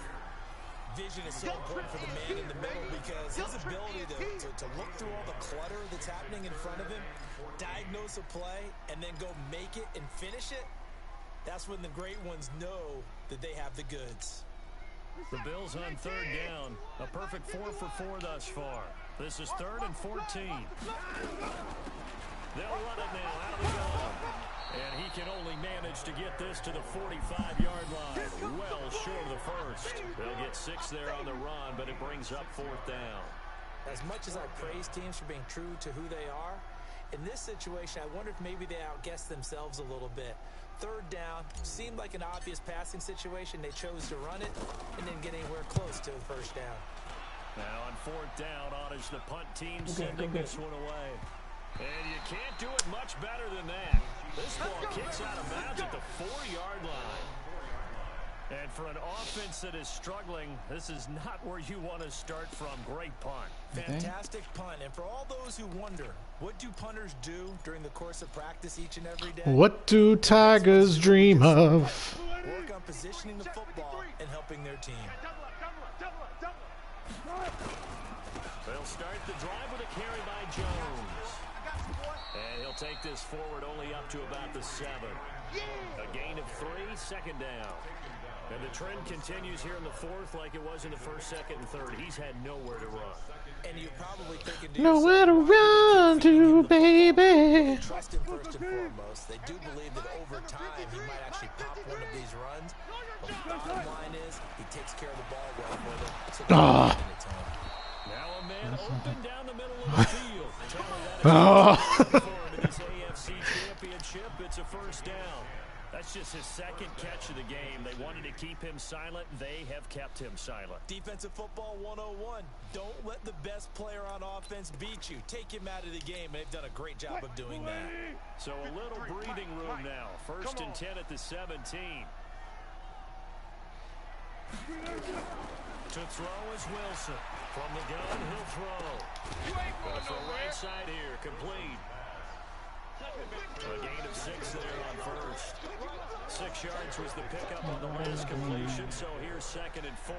Vision is so important for the man in the middle because his ability to look through all the clutter that's happening in front of him, diagnose a play, and then go make it and finish it, that's when the great ones know that they have the goods. The Bills on 3rd down. A perfect 4 for 4 thus far. This is 3rd and 14. They'll run it now out of the gun. And he can only manage to get this to the 45-yard line. Well short of the first. They'll get 6 there on the run, but it brings up 4th down. As much as I praise teams for being true to who they are, in this situation, I wonder if maybe they outguessed themselves a little bit. 3rd down, seemed like an obvious passing situation. They chose to run it and didn't get anywhere close to the 1st down. Now on 4th down, honors the punt team sending this one away. And you can't do it much better than that. This ball kicks out of bounds at the 4-yard line. And for an offense that is struggling, this is not where you want to start from. Great punt. Fantastic punt. And for all those who wonder, what do punters do during the course of practice each and every day? What do Tigers dream of? Work on positioning the football and helping their team. They'll start the drive with a carry by Jones. And he'll take this forward only up to about the 7. A gain of 3, 2nd down. And the trend continues here in the 4th like it was in the 1st, 2nd, and 3rd. He's had nowhere to run. And you're probably thinking to Nowhere to run to, baby. They trust him first and foremost. They do believe that over time he might actually pop one of these runs. But the bottom line is he takes care of the ball well for them. So now a man open down the middle of the field. In this AFC Championship, it's a 1st down. That's just his 2nd catch of the game. They wanted to keep him silent. They have kept him silent. Defensive football 101. Don't let the best player on offense beat you. Take him out of the game. They've done a great job of doing that. So a little breathing room now. 1st and 10 at the 17. To throw is Wilson. From the gun, he'll throw. Gonna throw right side here. Complete. A gain of 6 there on 1st. 6 yards was the pickup on the last completion, so here's 2nd and 4.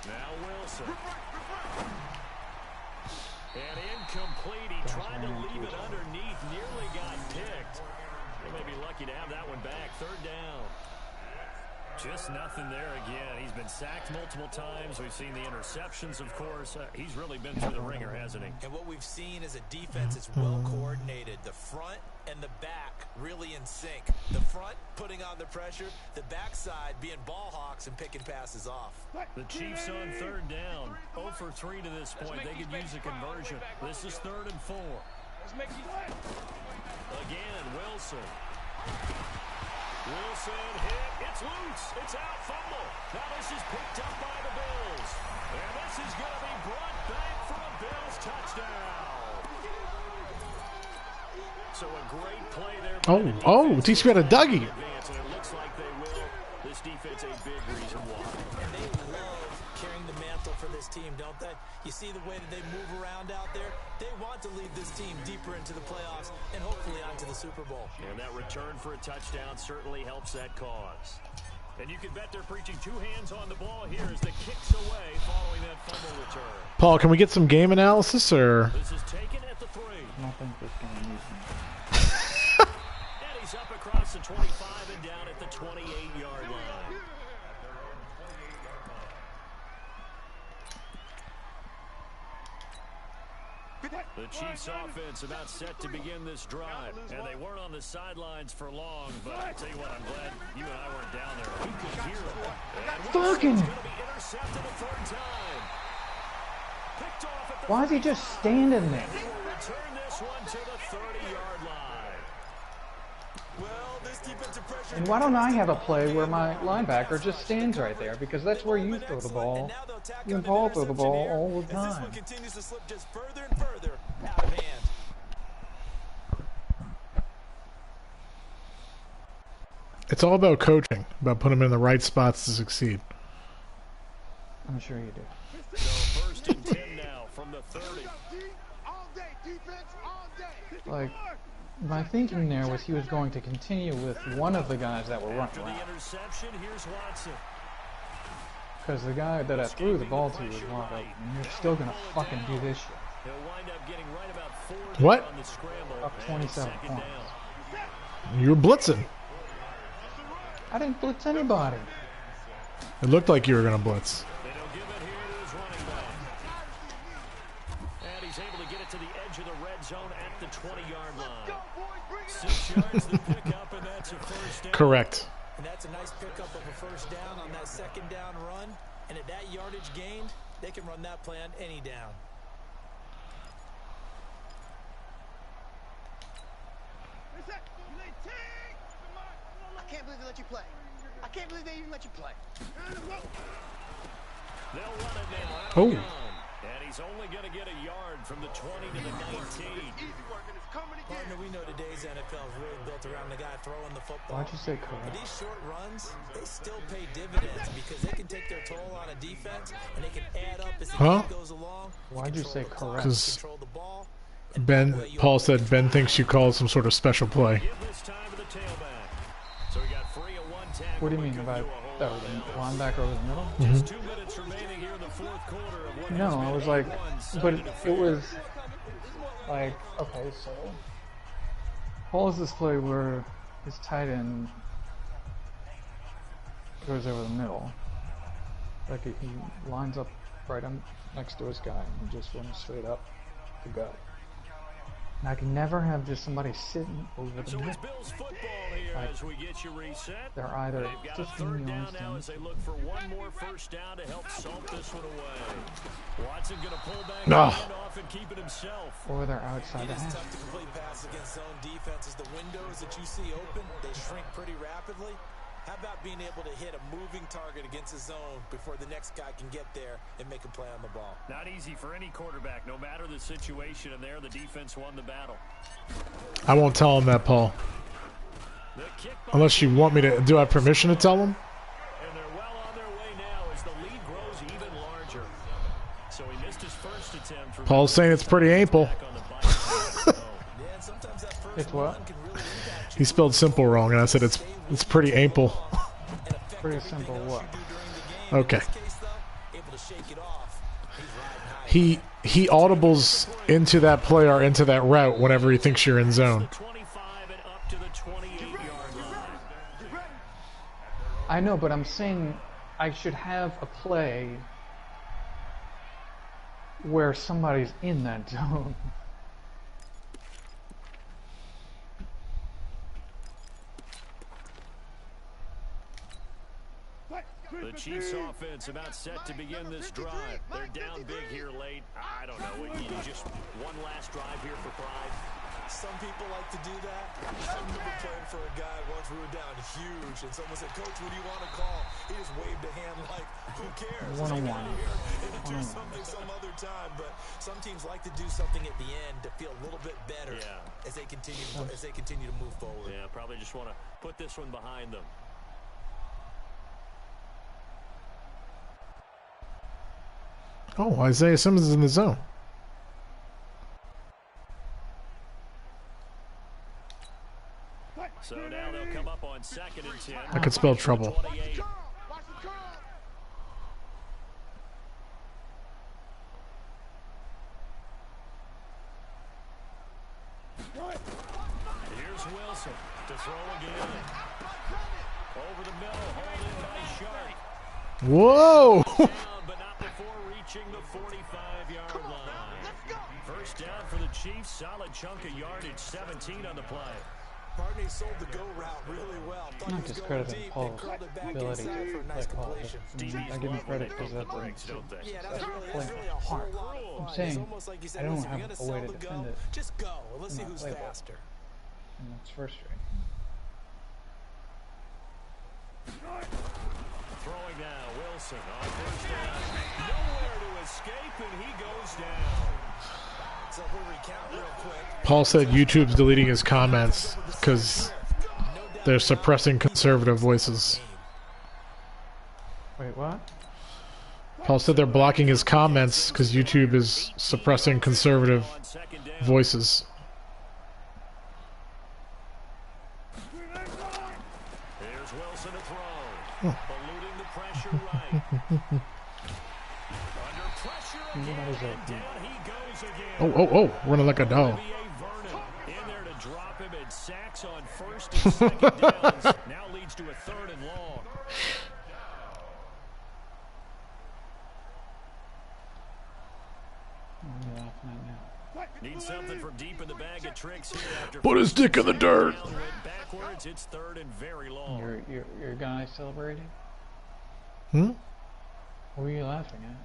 Now Wilson. And incomplete. He tried to leave it underneath. Nearly got picked. They may be lucky to have that one back. 3rd down. Just nothing there again. He's been sacked multiple times. We've seen the interceptions, of course. He's really been through the ringer, hasn't he? And what we've seen is a defense that's well coordinated. The front and the back really in sync. The front putting on the pressure. The backside being ball hawks and picking passes off. The Chiefs on 3rd down. 0 for 3 to this point. They could use a conversion. This is 3rd and 4. Again, Wilson. Wilson hit. It's loose. It's out. Fumble. Now this is picked up by the Bills. And this is going to be brought back for a Bills touchdown. So a great play there. He's got a Dougie. And it looks like they will. This defense a big reason why. And they love carrying the mantle for this team, don't they? You see the way that they move around out there? They want to lead this team deeper into the playoffs and hopefully onto the Super Bowl. And that return for a touchdown certainly helps that cause. And you can bet they're preaching 2 hands on the ball here as the kicks away following that fumble return. Paul, can we get some game analysis, or? This is taken at the 3. I don't think this game needs me. And he's up across the 25 and down at the 28-yard line. The Chiefs offense about set to begin this drive. And they weren't on the sidelines for long, but I tell you what, I'm glad you and I weren't down there. We could hear them. And Wilson's going to be intercepted a 3rd time. Picked off at the Why is he just standing there? He will return this one to the 30-yard line. Well, this defensive pressure. And why don't I have a play where my linebacker just stands right there? Because that's where you throw the ball. You and Paul throw the ball all the As this time. one continues to slip just further and further out of hand. It's all about coaching, about putting them in the right spots to succeed. I'm sure you do. So first and 10 now from the 30. All day, defense, all day. Like, my thinking there was he was going to continue with one of the guys that were running After the around. interception, here's Watson. Because the guy that I threw the ball to was wide open. And you're still going to fucking do this shit. He'll wind up getting right about 4 What? on the scramble. Up 27 Second points. down. You were blitzing. I didn't blitz anybody. It looked like you were going to blitz. They don't give it here to his running back. And he's able to get it to the edge of the red zone at the 20-yard line. 6 yards to pick up, and that's a first down. Correct. And that's a nice pickup of a first down on that second down run. And at that yardage gained, they can run that play on any down. I can't believe they let you play. I can't believe they even let you play. They'll run it now. Out Oh. of bounds. And he's only going to get a yard from the 20 to the 19. Easy work, and it's coming again. Partner, we know today's NFL is really built around the guy throwing the football. Why'd you say But correct? these short runs, they still pay dividends because they can take their toll on a defense and they can add up as the Huh? game goes along. Why'd you say correct? 'Cause Control the ball. Paul said Ben thinks you called some sort of special play. Give this time to the tailback. So we got 3 of 1 tackle. What do you mean Couldn't about do a whole lot the else. linebacker over the middle? Just 2 minutes remaining here in the fourth quarter of what No, has I been was like, 8-1 but Sunday it was like, okay, so Paul is this play where his tight end goes over the middle. Like he lines up right next to his guy and just runs straight up to go. And I can never have just somebody sitting over the So it's middle. Bills football here Like, as we get you reset. They're either They've got a 15 third down yards now down as they look for one more first down to help salt this one away. Watson going to pull back Ah. the handoff and keep it himself. or they're outside It the is half. tough to complete passes against zone defenses. The windows that you see open, they shrink pretty rapidly. How about being able to hit a moving target against a zone before the next guy can get there and make a play on the ball? Not easy for any quarterback, no matter the situation, and there the defense won the battle. I won't tell him that, Paul. The kick by Unless you want me to. Do I have permission to tell him? and they're well on their way now as the lead grows even larger. So he missed his first attempt. Paul's saying it's pretty ample. Back on the bike. Yeah, and sometimes that first It's what? run can really impact you. He spelled simple wrong, and I said it's pretty ample. And affect Pretty everything simple else what? you do during the game. Okay. In this case, though, able to shake it off. He's riding high. He audibles into that play or into that route whenever he thinks you're in zone. 25 and up to the 28-yard line. I know, but I'm saying I should have a play where somebody's in that zone. The Chiefs offense about set to begin this drive. They're down big here late. I don't know. You just one last drive here for pride. Some people like to do that. I remember playing for a guy once we were down huge, and someone said, "Coach, what do you want to call?" He just waved a hand like, "Who cares? Let's get out of here and do something some other time." But some teams like to do something at the end to feel a little bit better as they continue to move forward. Yeah, probably just want to put this one behind them. Oh, Isaiah Simmons is in the zone. So now they'll come up on 2nd and 10. I could spell trouble. 28. Watch the curl. Here's Wilson to throw again. Over the middle, hauled in by Sharp. Whoa! Down, but not before reaching the 45-yard line. First down for the Chiefs. Solid chunk of yardage, 17 on the play. Barney sold the go route really well. Thought he Not was discrediting going deep, Paul's then curled it back ability inside for a to nice play ball. completion. I give him credit because that's breaks, don't they? Yeah, that's really a whole lot of fun. I'm saying It's almost like you said, I don't listen, have you're gonna a way sell to the defend go, it. just go. Let's see Not who's play ball. faster. And that's frustrating. Throwing now, Wilson on first down. Nowhere to escape, and he goes down. So we'll recount real quick. Paul said YouTube's deleting his comments because they're suppressing conservative conservative voices. Wait, what? Paul said they're blocking his comments because YouTube is suppressing conservative voices. Here's Wilson to throw. Eluding the pressure right. Under pressure again. Down he goes again. Oh, running like a dog. In there to drop him and sacks on first and second downs. Now leads to a 3rd and long. Need something from deep in the bag of tricks here after Put his dick in the dirt. Backwards, it's 3rd and very long. Your guy celebrating? Hmm? What were you laughing at?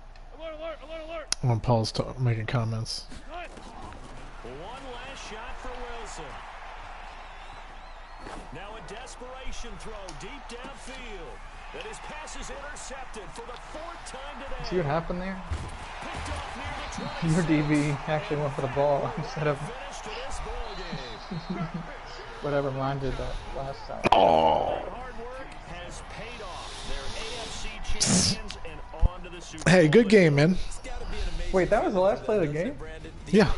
When Paul's making comments. One last shot for Wilson. Now a desperation throw deep downfield. That his pass is intercepted for the 4th time today. See what happened there? Picked off near Your the DB actually went for the ball instead of finish to this ball game. whatever mine did that last time. Oh. Hard work has paid off. They're AFC champions and on to the Super Bowl. Hey, good game, man. Wait, that was the last play of the game? Yeah.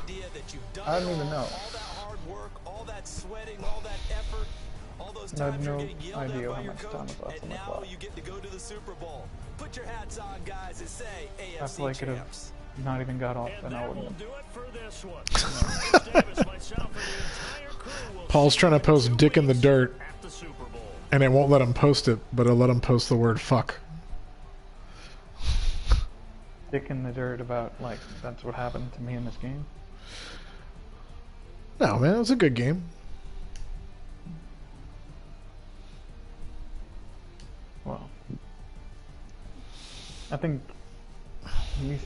I don't even know. All that hard work, all that sweating, all that effort, all those I have times no you're getting yelled idea at by how your much time coach, is left and on the now clock. you get to go to the Super Bowl. Put your hats on, guys, and say I feel like AFC it have champs. not even got off And and I that will wouldn't do it for this one. Davis, myself, and the entire crew will Paul's see trying to you in post 2 dick in the weeks dirt, at the Super Bowl. and it won't let him post it, but it'll let him post the word fuck. dick in the dirt about, like, that's what happened to me in this game. No, man, it was a good game. Well, I think you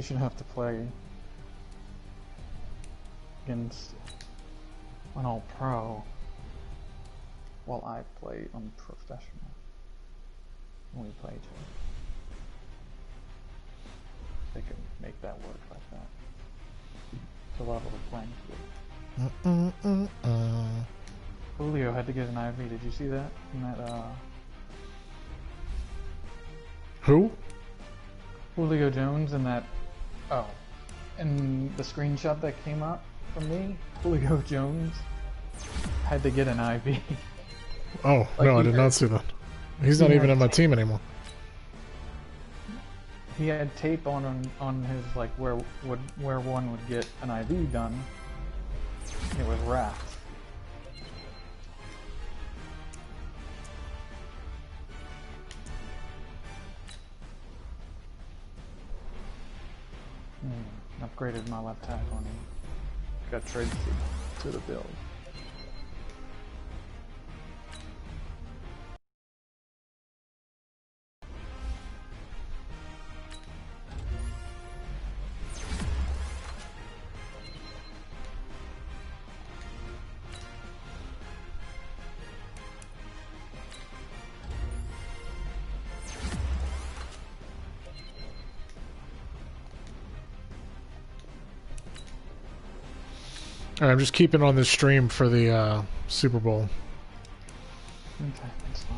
should have to play against an all-pro while I play unprofessional when we play each other. They can make that work like that to level the playing field. Julio had to get an IV. Did you see that? In that Who? Julio Jones and that. Oh, and the screenshot that came up from me, Julio Jones had to get an IV. Oh, Like, no, I he did had- not see that. He's not he even had on my tape. team anymore. He had tape on his, like, where one would get an IV done. It was wrapped. Upgraded my left tackle on him. Got traded to the build. Alright, I'm just keeping on this stream for the Super Bowl. Okay, that's fine.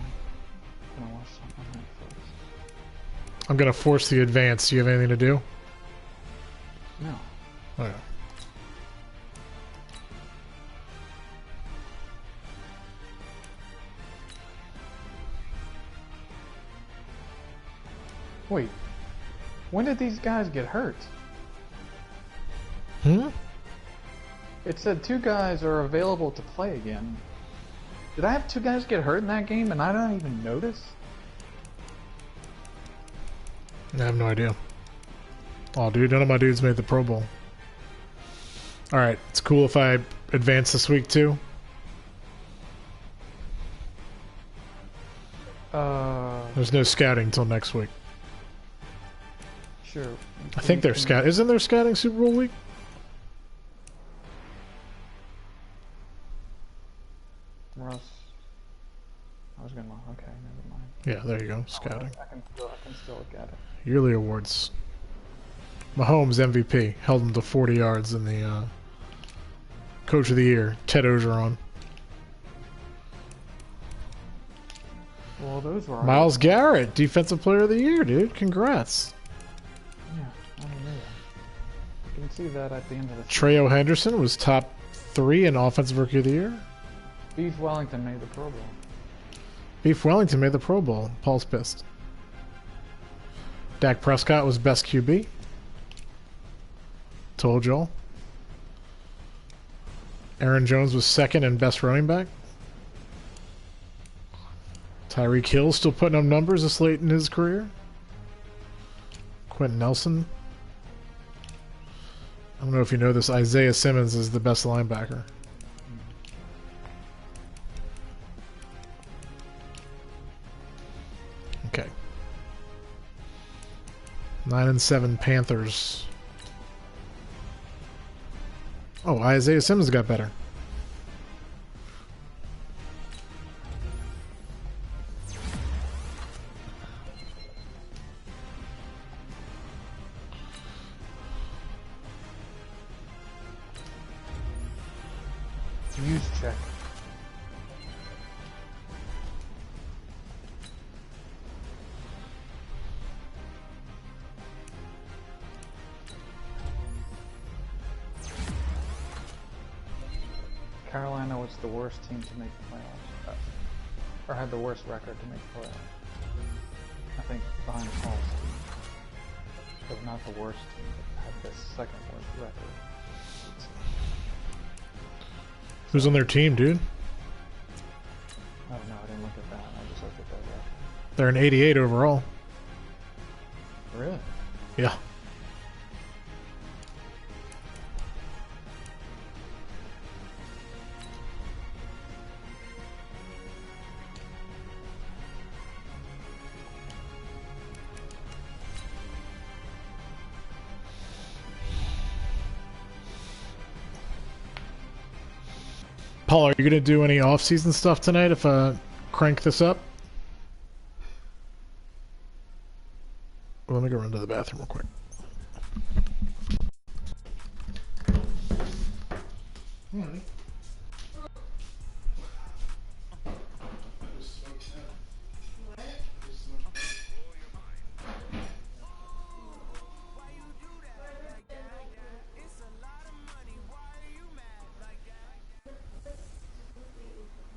I'm gonna watch something on Netflix. I'm gonna force the advance. Do you have anything to do? No. Okay. Wait. When did these guys get hurt? Hmm? It said 2 guys are available to play again. Did I have 2 guys get hurt in that game and I don't even notice? I have no idea. Oh, dude, none of my dudes made the Pro Bowl. Alright, it's cool if I advance this week, too. There's no scouting until next week. Sure. I think they're scout. Isn't there scouting Super Bowl week? Russ. I was gonna. Okay, never mind. Yeah, there you go. Scouting. I can still look at it. Yearly awards. Mahomes MVP. Held him to 40 yards in the Coach of the Year. Ted Ogeron. Well, those were Myles Garrett, Defensive Player of the Year, dude. Congrats. Yeah, I don't know. You can see that at the end of the season. Trejo Henderson was top 3 in Offensive Rookie of the Year. Beef Wellington made the Pro Bowl. Beef Wellington made the Pro Bowl. Paul's pissed. Dak Prescott was best QB. Told y'all. Aaron Jones was second and best running back. Tyreek Hill still putting up numbers this late in his career. Quentin Nelson. I don't know if you know this. Isaiah Simmons is the best linebacker. Okay. 9-7 Panthers. Oh, Isaiah Simmons got better. Use check. Carolina was the worst team to make the playoffs, or had the worst record to make the playoffs. I think behind Paul's team, but not the worst team, but had the second worst record. Who's on their team, dude? Oh no, I didn't look at that. I just looked at that record. They're an 88 overall. Really? Yeah. Paul, are you going to do any off-season stuff tonight if I crank this up? Let me go run to the bathroom real quick.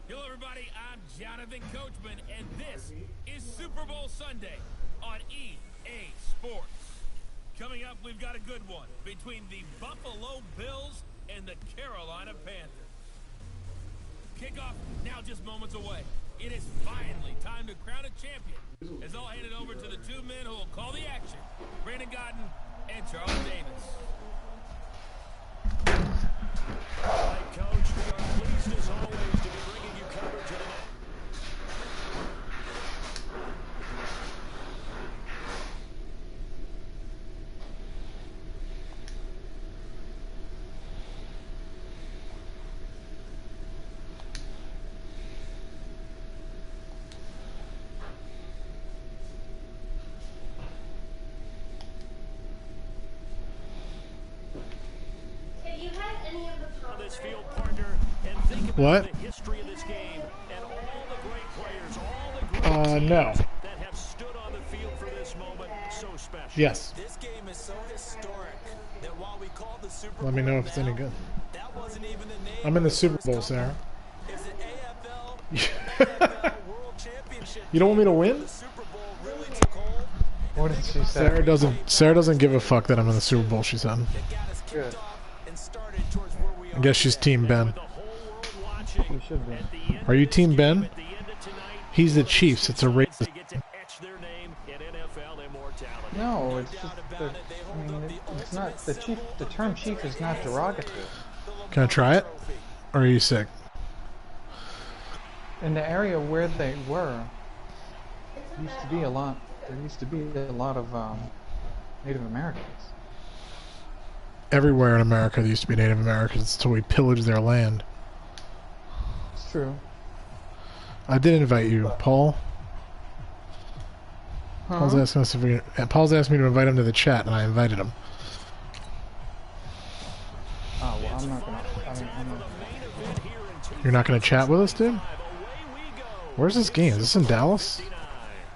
Hello, everybody. I'm Jonathan Coachman, and this is Super Bowl Sunday on EA Sports. Coming up, we've got a good one between the Buffalo Bills and the Carolina Panthers. Kickoff now just moments away. It is finally time to crown a champion, as I'll hand it over to the two men who will call the action, Brandon Godden and Charles Davis. All right, Coach, we are pleased as always to be bringing you coverage of the this field partner and think about What? the history of this game and all the great players, all the great No. teams that have stood on the field for this moment. So special. Yes. This game is so historic that while we call the Super Bowl Let me know if it's any now, good. that wasn't even the name I'm in of the Super first Bowl, company. Sarah. It's the AFL World Championship. You don't want me to game where win? The Super Bowl really took hold. What did she say? Sarah doesn't give a fuck that I'm in the Super Bowl, she said. That got us kicked Good. off and started towards where we are. I guess she's Team Ben. The whole world watching. You should be. At the end Are you of this Team game, Ben? at the end of tonight, He's the Chiefs. It's a racist. they get to etch their name in NFL immortality. No, it's just the. I mean, it's not the chief. The term chief is not derogatory. Can I try it? Or are you sick? In the area where they were, used to be a lot. There used to be a lot of Native Americans. Everywhere in America there used to be Native Americans until we pillaged their land. It's true. I did invite you, Paul. Paul's Huh? asking us if we. Paul's asked me to invite him to the chat, and I invited him. Oh well, I'm not gonna. I mean, I'm not. You're not going to chat with us, dude? Away we go. Where's this game? Is this in Dallas?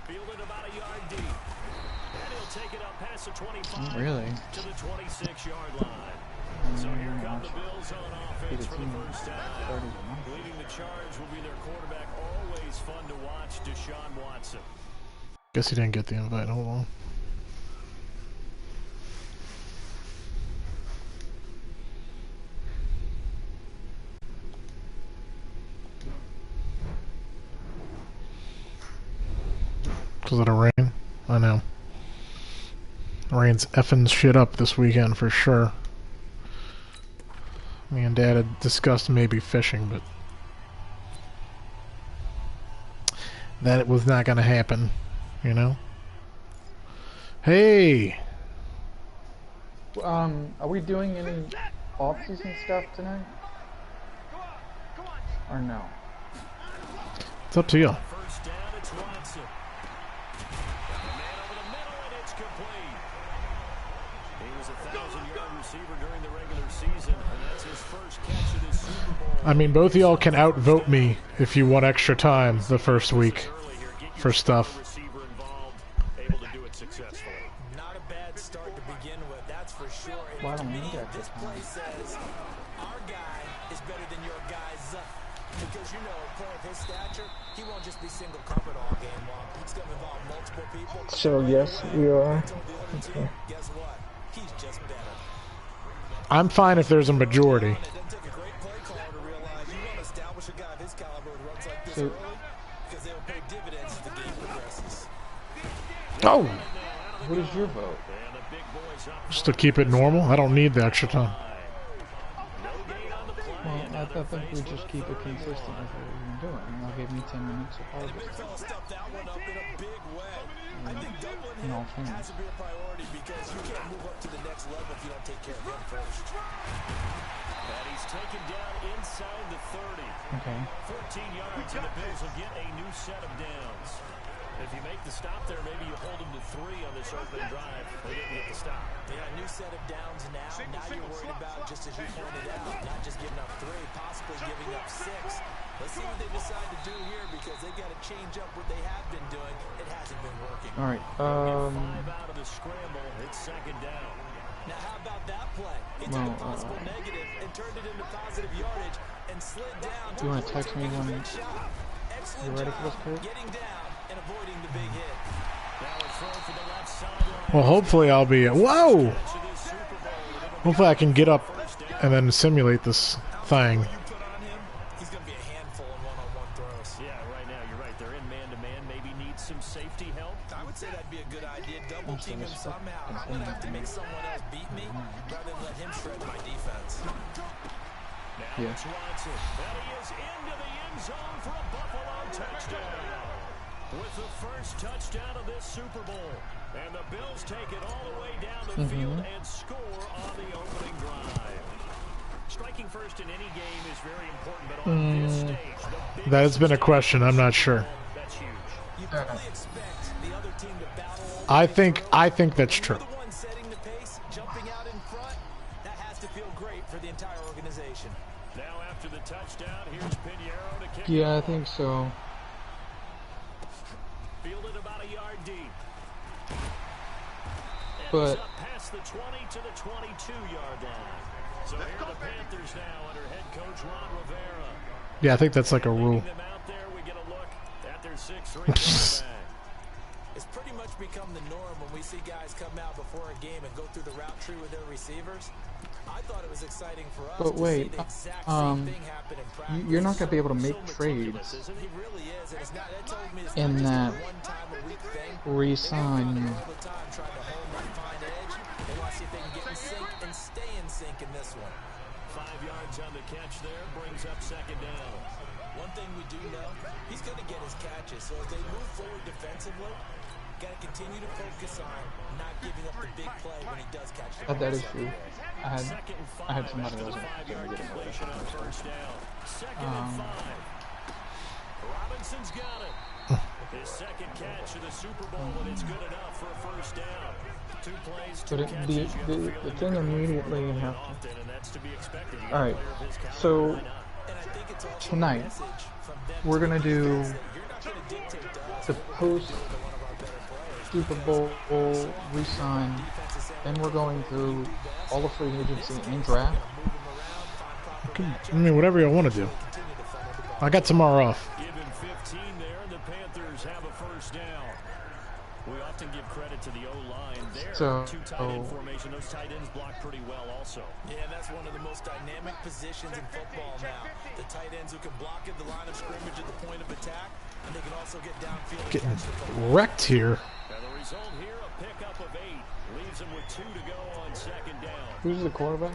Fielded about a yard deep. And he'll take it up past the 25 Really? to the 26-yard line. So here come the Bills on offense for the first time. Leading the charge will be their quarterback. Always fun to watch, Deshaun Watson. Guess he didn't get the invite. Hold on. Because of the rain? I know. The rain's effing shit up this weekend for sure. Me and Dad had discussed maybe fishing, but that it was not going to happen, you know? Hey! Are we doing any off-season stuff tonight? Or no? It's up to you. First down, it's Watson. Man over the middle, and it's complete. He was a 1,000-yard receiver during the regular season, and that's his first catch of this Super Bowl. I mean, both of y'all can outvote me if you want extra time the first week for stuff. Receiver involved, able to do it successfully. Not a bad start to begin with, that's for sure. And Why to don't me, we get this this play time? says our guy is better than your guy's. Because, you know, a player of his stature, he won't just be single covered all game long. It's going to involve multiple people. So yes, we are. Okay. Guess what? He's just better. I'm fine if there's a majority. It doesn't take a great play caller to realize you want to establish a guy of his caliber who runs like this So- early, because they will pay dividends as the game progresses. Oh! What is your vote? And the big boys up Just to keep it normal? I don't need the extra time. no gain on the play. Well, I think we just keep it consistent with what we've been doing. Y'all gave me 10 minutes of And the big August. fella stuffed that one up in a big way. I think doubling In him all fairness. has to be a priority because you can't move up to the next level if you don't take care of him first. And he's taken down inside the 30. Okay. 14 yards, and the Bills will get a new set of downs. If you make the stop there, maybe you hold them to 3 on this opening drive. They didn't get the stop. Yeah, new set of downs now. Now you're worried about, just as you pointed out, not just giving up 3, possibly giving up 6. Let's see what they decide to do here because they've got to change up what they have been doing. It hasn't been working. All right. 5 out of the scramble. It's second down. Now, how about that play? He took Well, a possible negative and turned it into positive yardage and slid down. You wanna text me when Excellent you're ready for job this, Kurt? getting down and avoiding the big hit. Now a throw for the left sideline. Well, hopefully I'll be... Whoa! To this Super Bowl. Hopefully I can get up and then simulate this thing. You put on him, he's going to be a handful in one-on-one throws. Yeah, right now you're right. They're in man-to-man. Maybe need some safety help. I would say that'd be a good idea. Double team him somehow. I'm going to have to make someone else beat me rather than let him shred my defense. Now it's Watson. And he is into the end zone for a Buffalo touchdown. With the first touchdown of this Super Bowl. And the Bills take it all the way down the field and score on the opening drive. Striking first in any game is very important, but on this stage, the That has been a question. I'm not sure. that's huge. You probably expect the other team to battle over I think that's true. You're the one setting the pace, jumping out in front. That has to feel great for the entire organization. Now after the touchdown, here's Pinheiro to kick. Yeah, I think so. Fielded about a yard deep. And But- he's up past the 20 to the 22-yard line. So here are the Panthers now under head coach Ron Rivera. Yeah, I think that's like a rule. Them out there, we get a look at their 6'3" quarterback. It's pretty much become the norm when we see guys come out before a game and go through the route tree with their receivers. I thought it was exciting for us But to wait, see the exact same thing happen in practice. You're not going to be able to make So trades meticulous, isn't He really is, and it's not, that told me it's in not just that a one-time-a-week thing. re-sign. All the time trying to hone that fine edge. They want to see if they can get in sync and stay in sync in this one. 5 yards on the catch there, brings up second down. One thing we do know, he's going to get his catches. So as they move forward defensively, got to continue to focus on not giving up the big play when he does catch the That is ball. true. Second and 5 I had somebody after the else that 5-yard didn't get it. completion on first down. Second and 5. Robinson's got it. His second catch of the Super Bowl, and it's good enough for a first down. 2 plays, 2 But catches. the You have to feel the it thing very immediately you have often, and that's to be expected. You All got a right. player of his caliber, So why not? And I think it's also Tonight, a message from them we're gonna do you're not going to dictate to us the what we're post gonna do to one of our better players. Super Bowl re-sign. Then we're going through all the free agency and draft. I mean, whatever you want to do. I got tomorrow off. Give him 15 there, and the Panthers have a first down. We often give credit to the O-line there. So, Two tight end formation. Those tight ends block pretty well also. Yeah, that's one of the most dynamic positions in football now. The tight ends who can block at the line of scrimmage at the point of attack, and they can also get downfield and Getting catch the football. wrecked here. And the result here, a pickup of 8. Leaves him with 2 to go on second down. Who's the quarterback?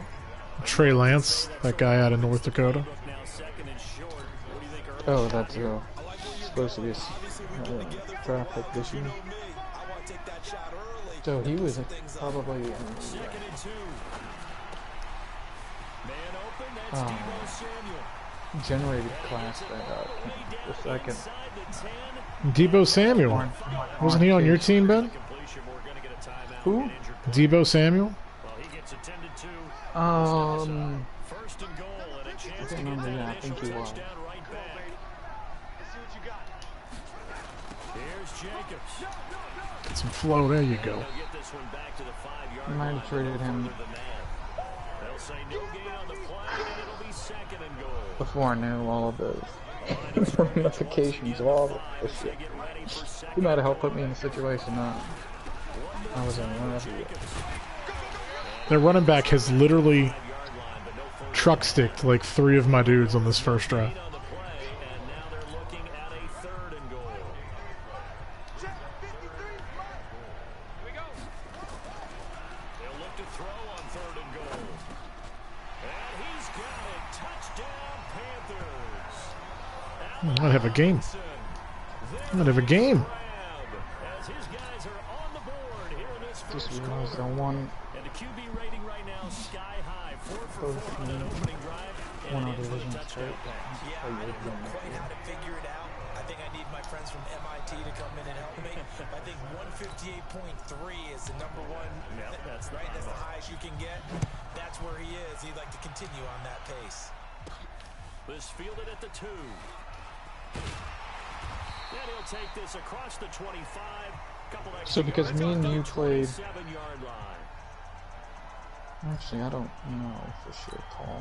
Trey Lance, that guy out of North Dakota. Now second and short. What do you think early? Oh, that's supposed to be a draft pick this year. So he was probably Second and 2. Man open, that's Deebo Samuel. generated class that the second. Inside the 10. Debo Samuel. Wasn't he on your team, Ben? Completion, we're going to get a timeout. Who? An injured Debo Samuel? Well, he gets attended to. First and goal, and a chance to get remember, that yeah, I think initial he was. touchdown right back. Let's see what you got. Here's Jacobs. Get some flow. There you go. They'll get this one back to the 5-yard You might line. have traded him Further than that. They'll say no gain on the play, and it'll be second and goal. before I knew all of the ramifications of all this shit. He might have helped put me in a situation that I was in. Their running back has literally truck sticked like 3 of my dudes on this first drive. On the play, and now they're looking at a third and goal. They'll look to throw on third and goal. And he's got it. Touchdown, Panthers. I might have a game. I might have a game. As his guys are on the board here in this Just first realized quarter. I won And the QB rating right now sky high. 4 for 4 on that opening drive. one And of in the for the division touchdown straight. pass. Yeah, I don't know quite how to figure it out. I think I need my friends from MIT to come in and help me. I think 158.3 is the number one. Yep, that's the right. That's the high. highest you can get. That's where he is. He'd like to continue on that pace. This fielded at the 2. And he'll take this across the 25. Couple extra So because yards me on and the you played- 27-yard line. Actually, I don't know for sure, Paul.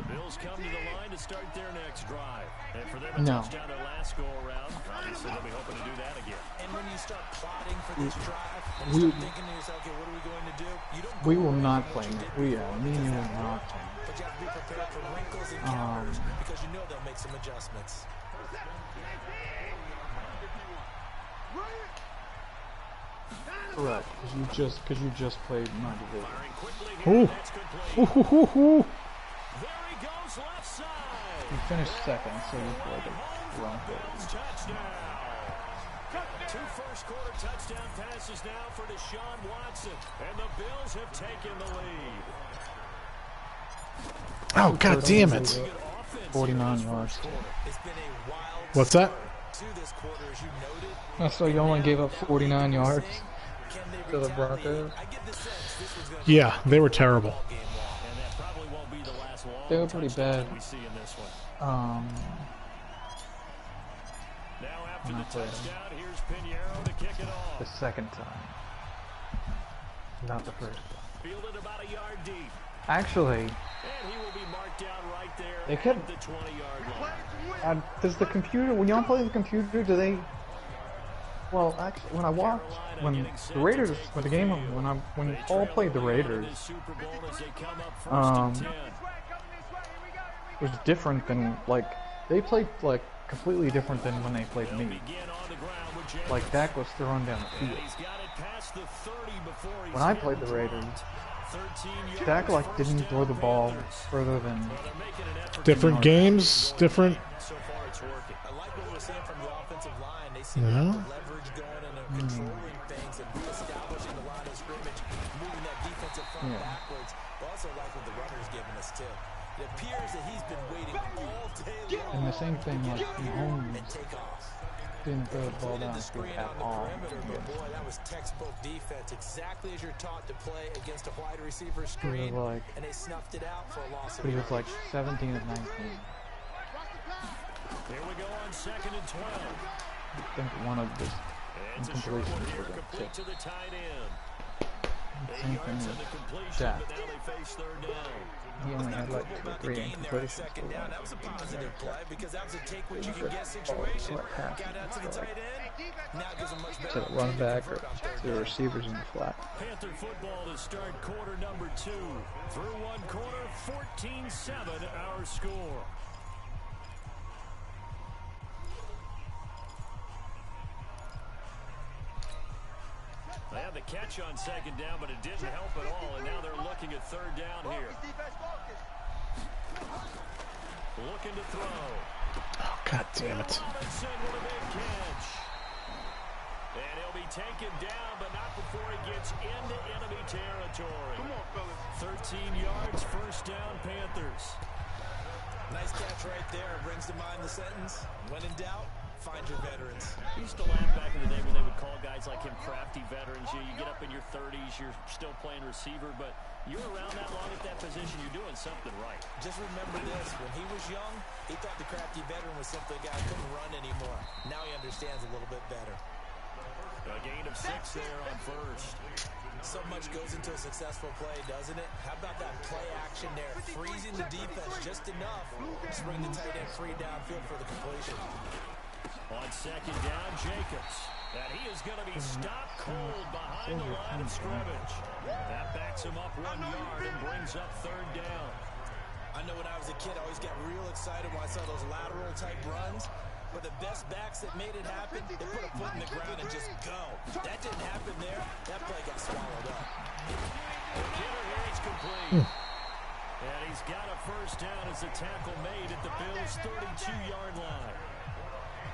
Bills come to the line to start their next drive. And for them to No. touch down their last go-around, obviously they'll be hoping to do that again. And when you start plotting for this drive, and we- you start thinking to yourself, okay, what are we going to do? You don't We go will away not from play. what you did Me before and you because will that not worked. play. But you have to be prepared for wrinkles and counters because you know they'll make some adjustments. Correct, because you just played my division. Firing quickly Ooh. here. That's complete. Ooh, hoo, hoo, hoo. There he goes left side. You finished second, so you feel like a run Bills touchdown. 2 first-quarter touchdown passes now for Deshaun Watson. And the Bills have taken the lead. Oh, god damn it. Good offense 49 here in this yards. first quarter. It's been a wild What's that? to this quarter, as you noted. So you only gave up 49 yards Can they to the retaliate? Broncos? I get the sense this was going to Yeah, they were terrible. be a game long. And that probably won't be the last long They were pretty touchdown bad. we see in this one. Now after When I the played him. touchdown, here's Pinheiro to kick it off. The second time. Not the first time. Fielded about a yard deep. Actually, And he will be marked down right there They at kept- the 20-yard line. does the computer, when y'all play the computer, do they... Well, actually, when I watched, when the Raiders, when the game, when Paul played the Raiders, Super Bowl as they come up first Um, and 10. it was different than, like, they played, like, completely different than when they played me. Begin on the ground with James. Like, Dak was throwing down the And field. he's got it past the 30 before he's When I played the Raiders, 13 yards, Dak, like, first didn't down throw the ball Panthers. further than... Well, they're making an effort Different games, different. So far, it's working. I like what we're seeing from the offensive line. They seem to Yeah. have the leverage going and they're controlling things and reestablishing the line of scrimmage, moving that defensive front backwards. But also like what the runner's giving us too. It appears that he's been waiting all day long And the same thing, like, and Mahomes, take off. Didn't throw the ball Completed the downfield screen at on the all. perimeter, but boy, that was textbook defense. Exactly as you're taught to play against a wide receiver screen, and they snuffed it out for a loss of He was like yardage. 17 of 19. Here we go on 2nd and 12. I think one of the It's a short one incompletions here, was a complete tip. to the tight end. 8 Same yards thing on with the completion, Jack. but now they face 3rd down. He only had like Quibble about the 3 gain there on incompletions. 2nd down. That was a positive play because that was a take what you can get situation. Got out to the tight end. Now it gives them much better To the running back or opportunity to convert on 3rd to the down. receivers in the flat. Panther football to start quarter number 2. Through one quarter, 14-7 our score. They had the catch on 2nd down, but it didn't help at all, and now they're looking at 3rd down here. Looking to throw. Oh, God damn it. Robinson with a big catch. And he'll be taken down, but not before he gets into enemy territory. 13 yards, 1st down, Panthers. Nice catch right there. Brings to mind the sentence, when in doubt, find your veterans. I used to laugh back in the day when they would call guys like him crafty veterans. You get up in your 30s, you're still playing receiver, but you're around that long at that position, you're doing something right. Just remember this, when he was young, he thought the crafty veteran was simply a guy who couldn't run anymore. Now he understands a little bit better. A gain of 6 there on 1st. So much goes into a successful play, doesn't it? How about that play action there? Freezing the defense just enough to bring the tight end free downfield for the completion. On 2nd down, Jacobs. And he is going to be stopped cold behind the line of scrimmage. That backs him up 1 yard and brings up 3rd down. I know when I was a kid, I always got real excited when I saw those lateral type runs. But the best backs that made it happen, they put a foot in the ground and just go. That didn't happen there. That play got swallowed up. The killer here is complete. And he's got a 1st down as the tackle made at the Bills' 32-yard line.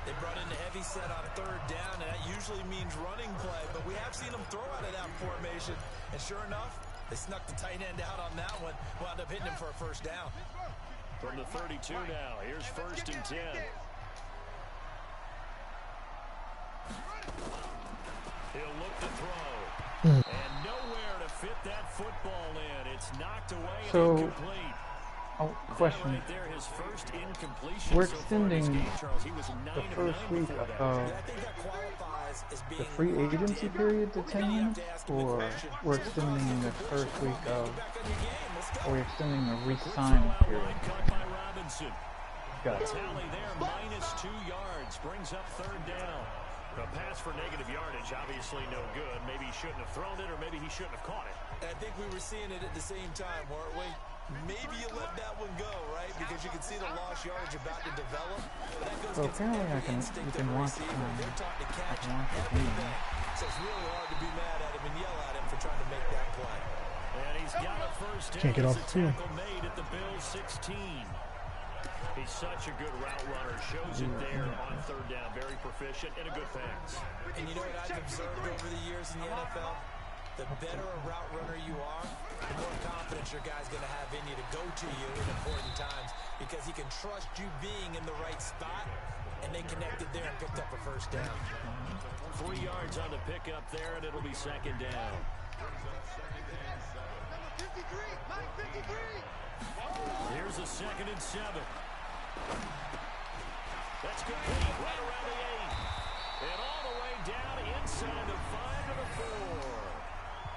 They brought in the heavy set on 3rd down, and that usually means running play. But we have seen them throw out of that formation. And sure enough, they snuck the tight end out on that one. Wound up hitting him for a 1st down. From the 32 now, here's 1st and 10. He'll look to throw. And nowhere to fit that football in. It's knocked away and incomplete. Oh, question. Right there, his first incompletion We're so far in this extending game, Charles. He was 9 the of first 9 week before that. of I think that qualifies as being the free agency period to 10 games, or we're extending the first week of, or we're extending the re-sign period. Line cut by Robinson. Got it. Tally there, -2 yards, brings up 3rd down. A pass for negative yardage, obviously no good. Maybe he shouldn't have thrown it, or maybe he shouldn't have caught it. I think we were seeing it at the same time, weren't we? Maybe you let that one go, right? Because you can see the lost yardage about to develop. But that goes So against apparently every you can instinct of a watch, receiver. They're taught to catch I can watch the everything. game. So it's really hard to be mad at him and yell at him for trying to make that play. And he's got a 1st down. Can't get off It's the a field. tackle made at the Bills' 16. He's such a good route runner. Shows it there on 3rd down. Very proficient and a good pass. And you know what I've observed over the years in the NFL? The better a route runner you are, the more confidence your guy's going to have in you to go to you in important times because he can trust you being in the right spot, and they connected there and picked up a 1st down. 3 yards on the pickup there, and it'll be 2nd down. Here's a 2nd and 7. That's complete right around the 8. And all the way down inside the 5 to the 4.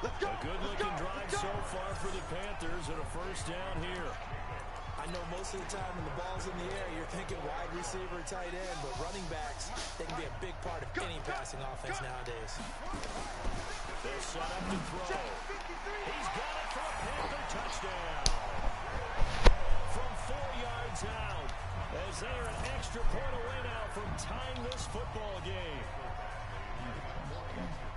A good-looking drive so far for the Panthers and a 1st down here. I know most of the time when the ball's in the air, you're thinking wide receiver, tight end, but running backs, they can be a big part of any passing offense nowadays. They'll set up to throw. He's got it for a Panther touchdown. From 4 yards out, as they are an extra point away now from tying this football game.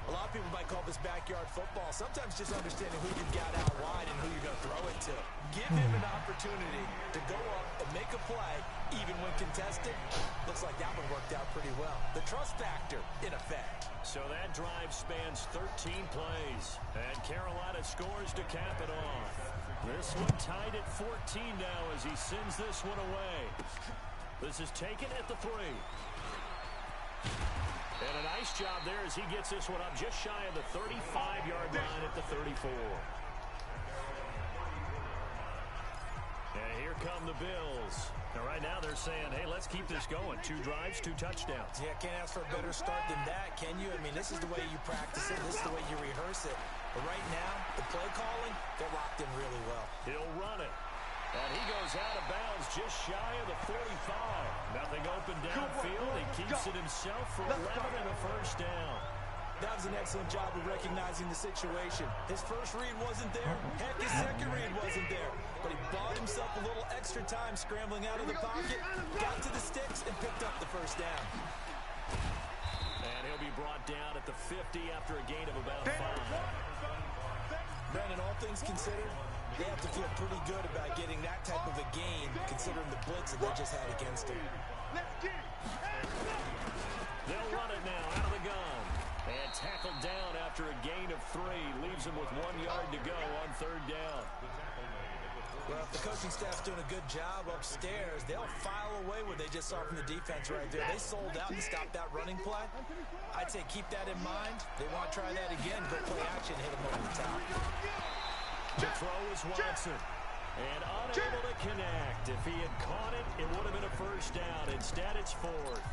A lot of people might call this backyard football. Sometimes just understanding who you've got out wide and who you're going to throw it to. Give him an opportunity to go up and make a play, even when contested. Looks like that one worked out pretty well. The trust factor, in effect. So that drive spans 13 plays, and Carolina scores to cap it off. This one tied at 14 now as he sends this one away. This is taken at the 3. And a nice job there as he gets this one up just shy of the 35-yard line at the 34. And here come the Bills. Now, right now they're saying, hey, let's keep this going. 2 drives, 2 touchdowns. Yeah, can't ask for a better start than that, can you? I mean, this is the way you practice it. This is the way you rehearse it. But right now, the play calling, they're locked in really well. He'll run it. And he goes out of bounds just shy of the 45. Nothing open downfield. He keeps it himself for 11 and a first down. That was an excellent job of recognizing the situation. His first read wasn't there. Heck, his second read wasn't there. But he bought himself a little extra time scrambling out of the pocket, got to the sticks, and picked up the first down. And he'll be brought down at the 50 after a gain of about 5. Brandon, all things considered, they have to feel pretty good about getting that type of a gain, considering the blitz that they just had against him. They'll run it now out of the gun. And tackled down after a gain of 3. Leaves him with 1 yard to go on 3rd down. Well, if the coaching staff's doing a good job upstairs, they'll file away what they just saw from the defense right there. They sold out and stopped that running play. I'd say keep that in mind. They want to try that again. Go play action, hit them over the top. The throw is Watson. And unable to connect. If he had caught it, it would have been a first down. Instead, it's 4th.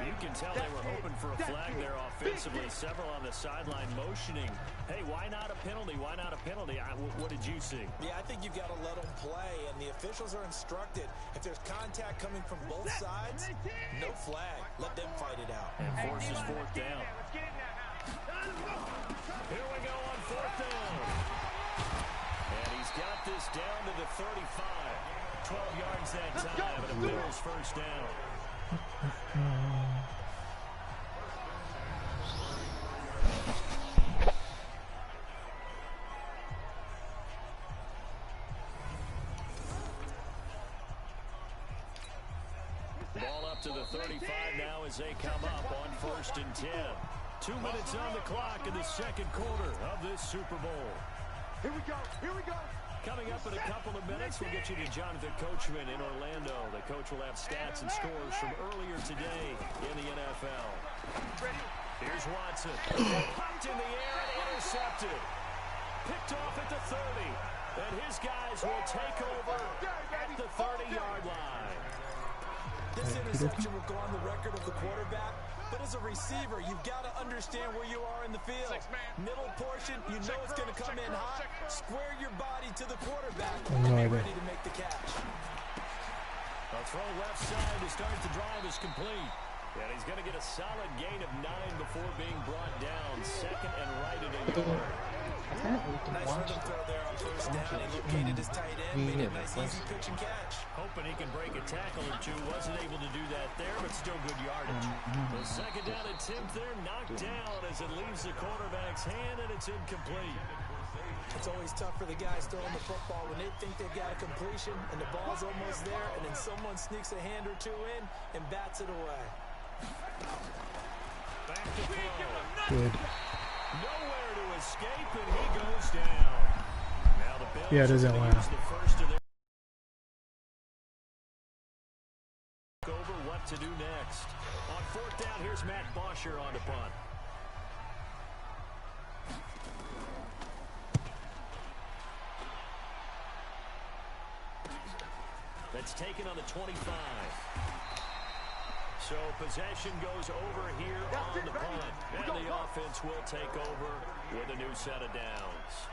You can tell they were hoping for a flag there offensively. Several on the sideline motioning. Hey, why not a penalty? Why not a penalty? What did you see? Yeah, I think you've got to let them play, and the officials are instructed. If there's contact coming from both sides, no flag. Let them fight it out. And forces 4th down. Here we go on 4th down. And he's got this down to the 35. 12 yards that time, and a Bills first down. Ball up to the 35 now as they come up on 1st and 10. 2 minutes on the clock in the 2nd quarter of this Super Bowl. Here we go. Here we go. Coming up in a couple of minutes, we'll get you to Jonathan Coachman in Orlando. The coach will have stats and scores from earlier today in the NFL. Here's Watson. Pumped in the air and intercepted. Picked off at the 30. And his guys will take over at the 30-yard line. This interception will go on the record of the quarterback. But as a receiver, you've got to understand where you are in the field. Middle portion, you know it's going to come in hot. Square your body to the quarterback and be ready to make the catch. A throw left side to start the drive is complete. And he's going to get a solid gain of 9 before being brought down. 2nd and right at a yard. Nice rhythm throw there on 1st down. He located his tight end, made a nice easy pitch and catch. Hoping he can break a tackle or 2. Wasn't able to do that there, but still good yardage. The 2nd down attempt there knocked down as it leaves the quarterback's hand, and it's incomplete. It's always tough for the guys throwing the football when they think they've got a completion and the ball's almost there, and then someone sneaks a hand or 2 in and bats it away. Back to throw. Good. Nowhere to escape, and he goes down. Now the Bills Yeah, it is Atlanta. the first of their over what to do next. On 4th down, here's Matt Bosher on the punt. That's taken on the 25. So possession goes over here on the punt. And the offense will take over with a new set of downs.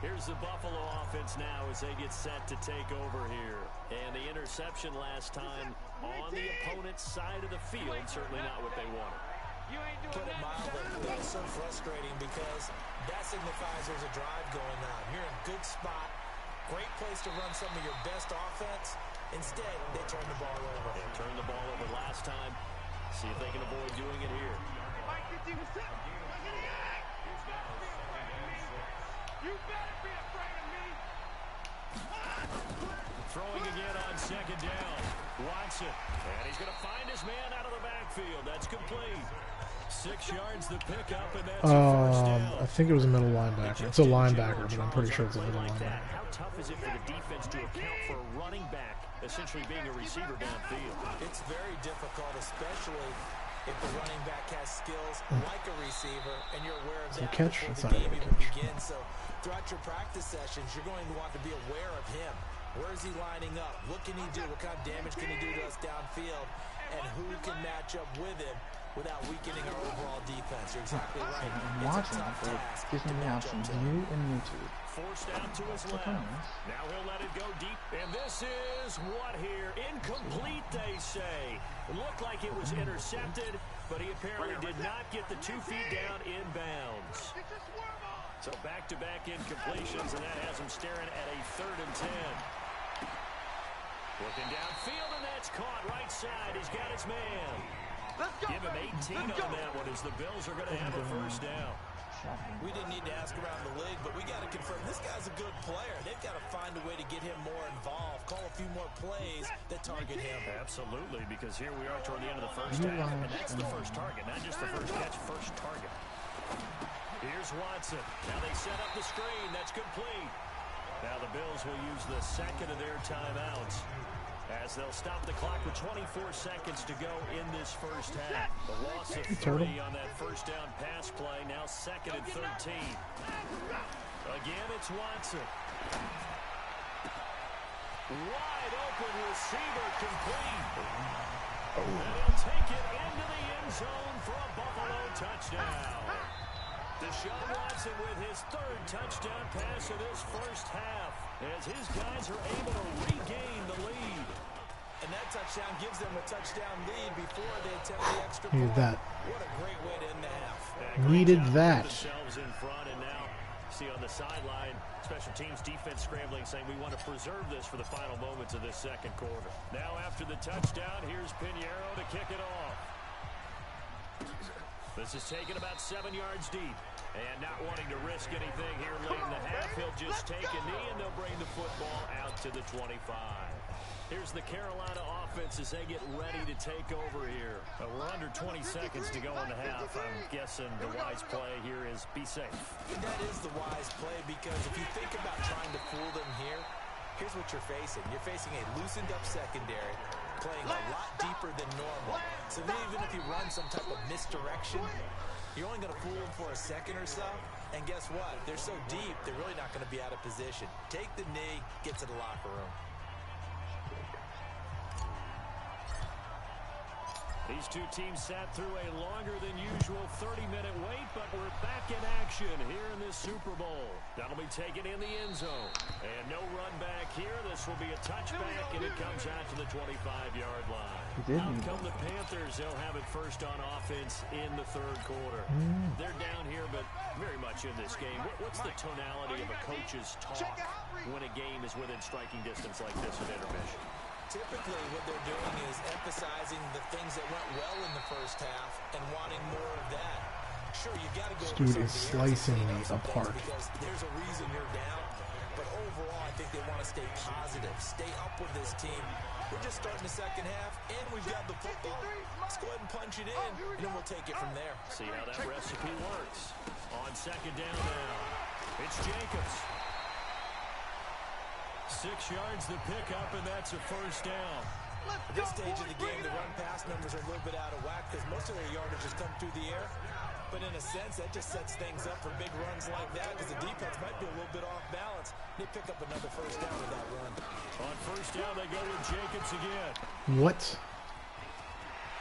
Here's the Buffalo offense now as they get set to take over here. And the interception last time on the opponent's side of the field, certainly not what they wanted. Put it mildly, that's so frustrating because that signifies there's a drive going on. You're in a good spot, great place to run some of your best offense. Instead, they turn the ball over. They turned the ball over last time. See if they can avoid doing it here. You better be afraid of me. Throwing again on 2nd down. Watson. And he's going to find his man out of the backfield. That's complete. 6 yards the pickup, and that's a first down. I think it was a middle linebacker. It's a linebacker, but I'm pretty sure it's a middle linebacker. How tough is it for the defense to account for a running back essentially being a receiver downfield? It's very difficult, especially if the running back has skills like a receiver, and you're aware of that catch? before It's the not game really a even catch. begins. So throughout your practice sessions, you're going to want to be aware of him. Where is he lining up? What can he do? What kind of damage can he do to us downfield? And who can match up with him without weakening our overall defense? You're exactly right. I'm It's a watching tough it, but task gives to me the match option up to. view and YouTube. Forced out to his What's left. on this? Now he'll let it go deep. And this is what here? Incomplete, they say. It looked like it was intercepted, but he apparently did not get the 2 feet down in bounds. So back-to-back incompletions, and that has him staring at a 3rd and 10. Looking downfield, and that's caught right side. He's got his man. Give him 18 on that one as the Bills are going to have a first down. We didn't need to ask around the league, but we got to confirm this guy's a good player. They've got to find a way to get him more involved, call a few more plays that target him. Absolutely, because here we are toward the end of the first half, and that's the first target, not just the first catch, first target. Here's Watson. Now they set up the screen. That's complete. Now the Bills will use the second of their timeouts as they'll stop the clock with 24 seconds to go in this first half. The loss of 3 on that first down pass play. Now 2nd and 13. Again, it's Watson. Wide open receiver complete. And he'll take it into the end zone for a Buffalo touchdown. Deshaun Watson with his 3rd touchdown pass of this first half as his guys are able to regain the lead. And that touchdown gives them a touchdown lead before they attempt the extra point. Needed that. What a great way to end the half. Needed that. Themselves in front, and now see on the sideline, special teams defense scrambling, saying we want to preserve this for the final moments of this second quarter. Now after the touchdown, here's Pinheiro to kick it off. This is taken about 7 yards deep. And not wanting to risk anything here late in the half, he'll just take a knee, and they'll bring the football out to the 25. Here's the Carolina offense as they get ready to take over here. We're under 20 seconds to go in the half. I'm guessing the wise play here is be safe. That is the wise play, because if you think about trying to fool them here, here's what you're facing. You're facing a loosened up secondary, playing a lot deeper than normal. So even if you run some type of misdirection, you're only going to fool them for a second or so. And guess what? They're so deep, they're really not going to be out of position. Take the knee, get to the locker room. These two teams sat through a longer than usual 30-minute wait, but we're back in action here in this Super Bowl. That'll be taken in the end zone. And no run back here. This will be a touchback, and it comes out to the 25-yard line. Out come the Panthers. They'll have it first on offense in the 3rd quarter. They're down here, but very much in this game. What's the tonality of a coach's talk when a game is within striking distance like this at intermission? Typically, what they're doing is emphasizing the things that went well in the first half and wanting more of that. Sure, you got to go. This dude is slicing me apart. Because there's a reason you're down. But overall, I think they want to stay positive, stay up with this team. We're just starting the second half, and we've got the football. Let's go ahead and punch it in, and then we'll take it from there. See how that recipe works. On 2nd down now, it's Jacobs. 6 yards to pick up, and that's a first down. At this stage of the game, the run-pass numbers are a little bit out of whack because most of their yardage has come through the air. But in a sense, that just sets things up for big runs like that because the defense might be a little bit off balance. They pick up another first down with that run. On first down, they go with Jacobs again. What?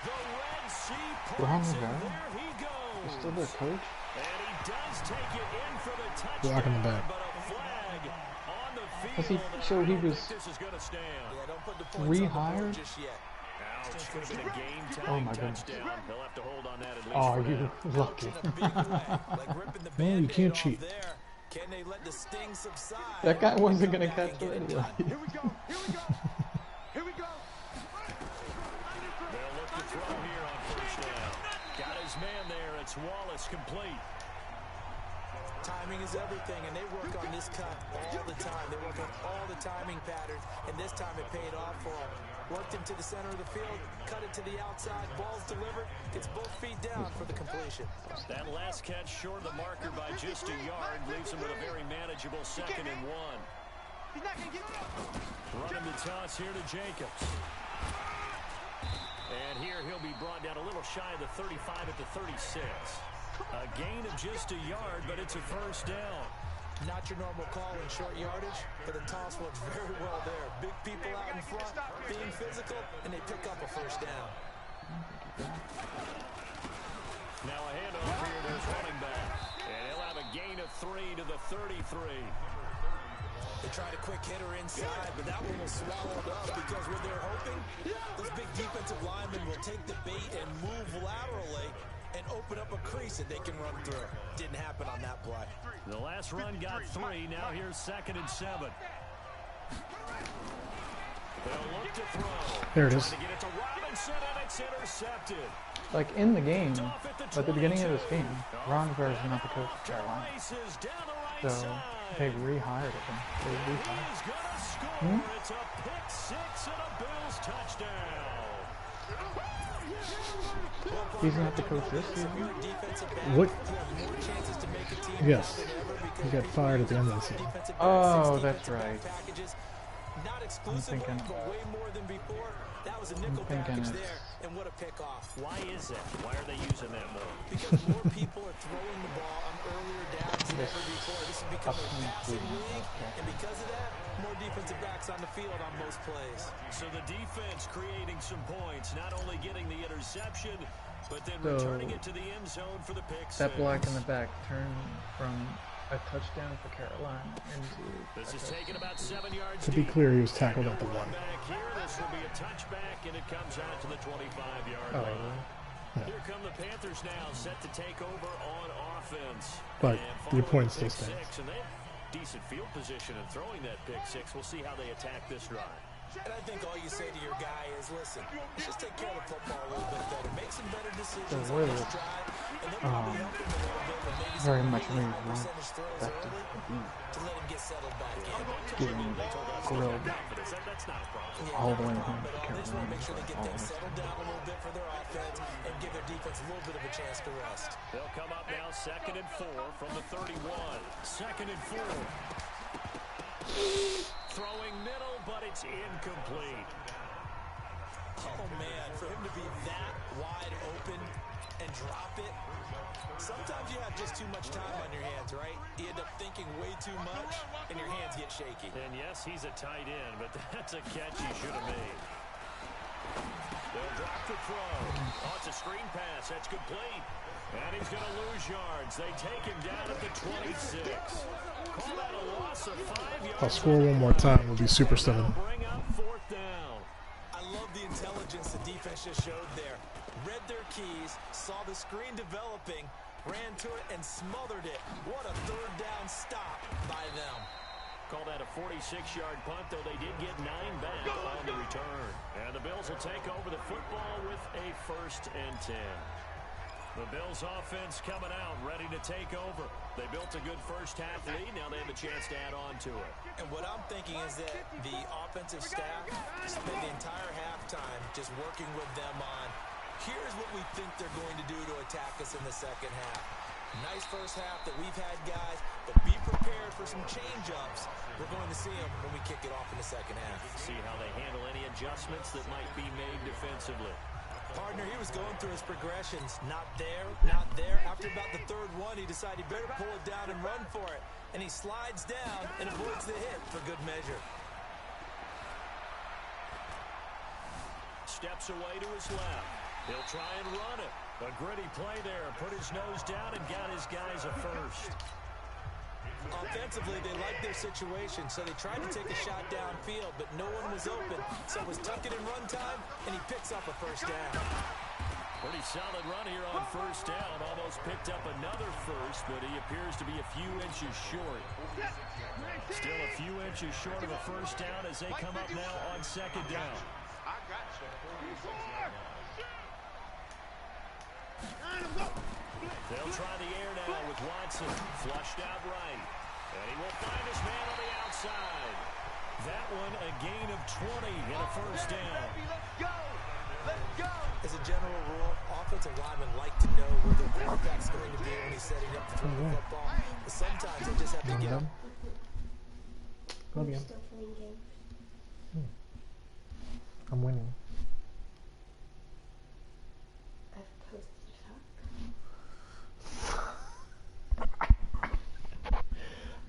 The Red Sea Behind points, the and guy? there he goes. Still the coach? And he does take it in for the touchdown, Blocking the back. but a flag on the Has he- field. so he was This is going to stand. Yeah, don't put the points on the board rehired? just yet. Ouch, could have been a game-tying Oh my goodness. touchdown. He'll have to hold on that at least Oh, for you now. lucky. In a big way, like ripping the No, you Band-Aid can't off cheat. there. Can they let the sting subside? That guy wasn't going to Come back catch and it get anyway. done? Here we go. Here we go. Here we go. They'll look to throw here on first down. Got his man there. It's Wallace complete. Timing is everything, and they work on this cut all the time. They work on all the timing patterns, and this time it paid off for them. Worked him to the center of the field, cut it to the outside, ball's delivered, gets both feet down for the completion. That last catch short of the marker by just a yard leaves him with a very manageable 2nd and 1. He's not going to get Running the toss here to Jacobs. And here he'll be brought down a little shy of the 35 at the 36. A gain of just a yard, but it's a first down. Not your normal call in short yardage, but the toss works very well there. Big people out in front, being physical, and they pick up a first down. Now a handoff here to his running back. And he'll have a gain of 3 to the 33. They tried a quick hitter inside, but that one was swallowed up because what they're hoping, those big defensive linemen will take the bait and move laterally and open up a crease that they can run through. Didn't happen on that play. The last run got 3. Now here's 2nd and 7. They'll look to throw. There it is. To get it to Robinson, and it's intercepted. Like in the game, at the beginning of this game, Ron Rivera is not the coach of Carolina. So they rehired him. They rehired He's gonna score. It's a pick 6 and a Bills touchdown. He's not the coach this season. What? Yes. He got fired at the end of the season. Oh, that's right. Not exclusively, but way more than before. That was a nickel package there, and what a pickoff. Why is that? Why are they using that more? Because more people are throwing the ball on earlier downs than ever before. This has become a passing league, and because of that, more defensive backs on the field on most plays. So the defense creating some points, not only getting the interception, but then returning it to the end zone for the pick 6. That block in the back turned from a touchdown for Carolina into. This is taken about 7 yards. To be clear, he was tackled at the 1. Back here, this will be a touchback, and it comes out to the 25-yard line. Yeah. Here come the Panthers now, set to take over on offense. But your point still stands. And they have decent field position in throwing that pick 6. We'll see how they attack this drive. And I think all you say to your guy is, listen, let's just take care of the football a little bit better. Make some better decisions on this drive. And then probably help him a little bit with maybe some very much really percentage throws early to let him get settled back in. getting grilled That's not a problem. all the way home to They just want to make sure they get Carolina. things settled down a little bit for their offense and give their defense a little bit of a chance to rest. They'll come up now 2nd and 4 from the 31. 2nd and 4. Throwing middle, but it's incomplete. Oh, man, for him to be that wide open and drop it, sometimes you have just too much time on your hands, right? You end up thinking way too much, and your hands get shaky. And yes, he's a tight end, but that's a catch he should have made. They'll drop the throw. Oh, it's a screen pass. That's complete. And he's going to lose yards. They take him down at the 26. Call that a loss of 5 yards. I'll score one more time. We'll be super stunning. Bring up 4th down. I love the intelligence the defense just showed there. Read their keys, saw the screen developing, ran to it, and smothered it. What a 3rd down stop by them. Call that a 46-yard punt, though they did get 9 back on the return. And the Bills will take over the football with a 1st and 10. The Bills offense coming out, ready to take over. They built a good first half lead. Now they have a chance to add on to it. And what I'm thinking is that the offensive staff spent the entire halftime just working with them on, here's what we think they're going to do to attack us in the second half. Nice first half that we've had, guys, but be prepared for some change-ups. We're going to see them when we kick it off in the second half. See how they handle any adjustments that might be made defensively. Partner, he was going through his progressions. Not there, not there. After about the 3rd one, he decided he better pull it down and run for it. And he slides down and avoids the hit for good measure. Steps away to his left. He'll try and run it. A gritty play there. Put his nose down and got his guys a first. Offensively, they liked their situation, so they tried to take a shot downfield, but no one was open. So it was tuck it and run time, and he picks up a first down. Pretty solid run here on 1st down. Almost picked up another first, but he appears to be a few inches short. Still a few inches short of a 1st down as they come up now on 2nd down. I got you. They'll try the air now with Watson. Flushed out right. And he will find his man on the outside. That one a gain of 20 and a 1st down. Let's go. Let's go. As a general rule, offensive linemen like to know where their quarterback's going to be when he's setting up to throw the football. But sometimes they just have to get him. Love you. I'm winning.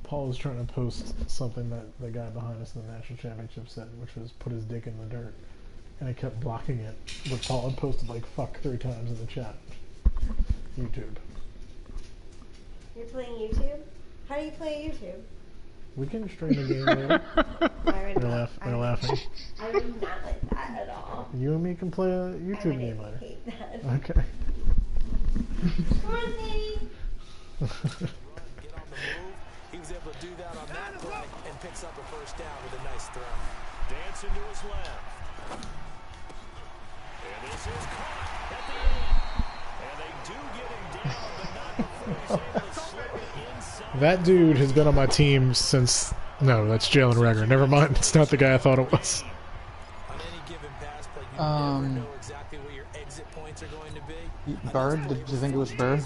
Paul was trying to post something that the guy behind us in the national championship said, which was put his dick in the dirt. And I kept blocking it. But Paul had posted like fuck 3 times in the chat. YouTube. You're playing YouTube? How do you play YouTube? We can stream the game later. You're laughing. I would not like that at all. You and me can play a YouTube game later. I hate that. Okay. Dorothy! Get on the move. He was able to do that on that play and picks up a first down with a nice throw. Dancing to his left. And this is caught at the end. And they do get him down, but not before he's able to slip it inside. That dude has been on my team since... No, that's Jalen Reagor. Never mind. It's not the guy I thought it was. On any given pass play, you never know exactly where your exit points are going to be. Bird? Did you think it was Bird?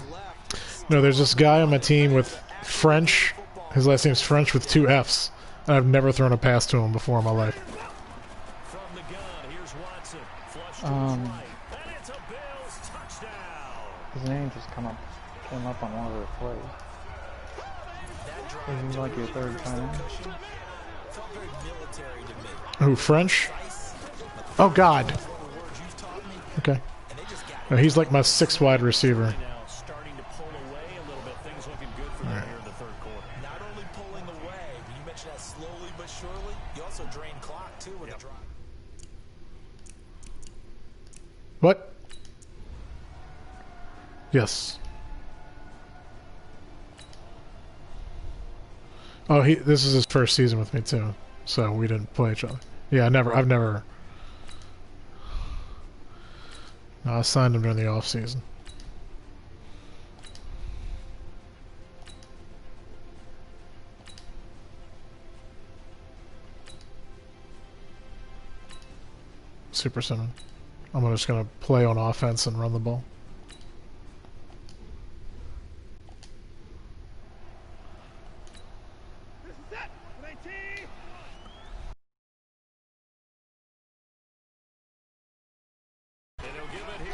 No, there's this guy on my team with French. His last name's French with 2 F's. And I've never thrown a pass to him before in my life. From the gun, here's Watson. Flush to his right. And it's a Bills touchdown. His name just came up on one of their plays. Isn't he like your third time? Who, French? Oh, God. Okay. No, he's like my 6th wide receiver. Starting to pull away a little bit. Things looking good for them here in the third quarter. Not only pulling away, but you mentioned that slowly but surely. You also drain clock too with a drive. What? Yes. Oh, this is his first season with me too, so we didn't play each other. Yeah, I've never. No, I signed him during the off season. Super Simon. I'm just gonna play on offense and run the ball.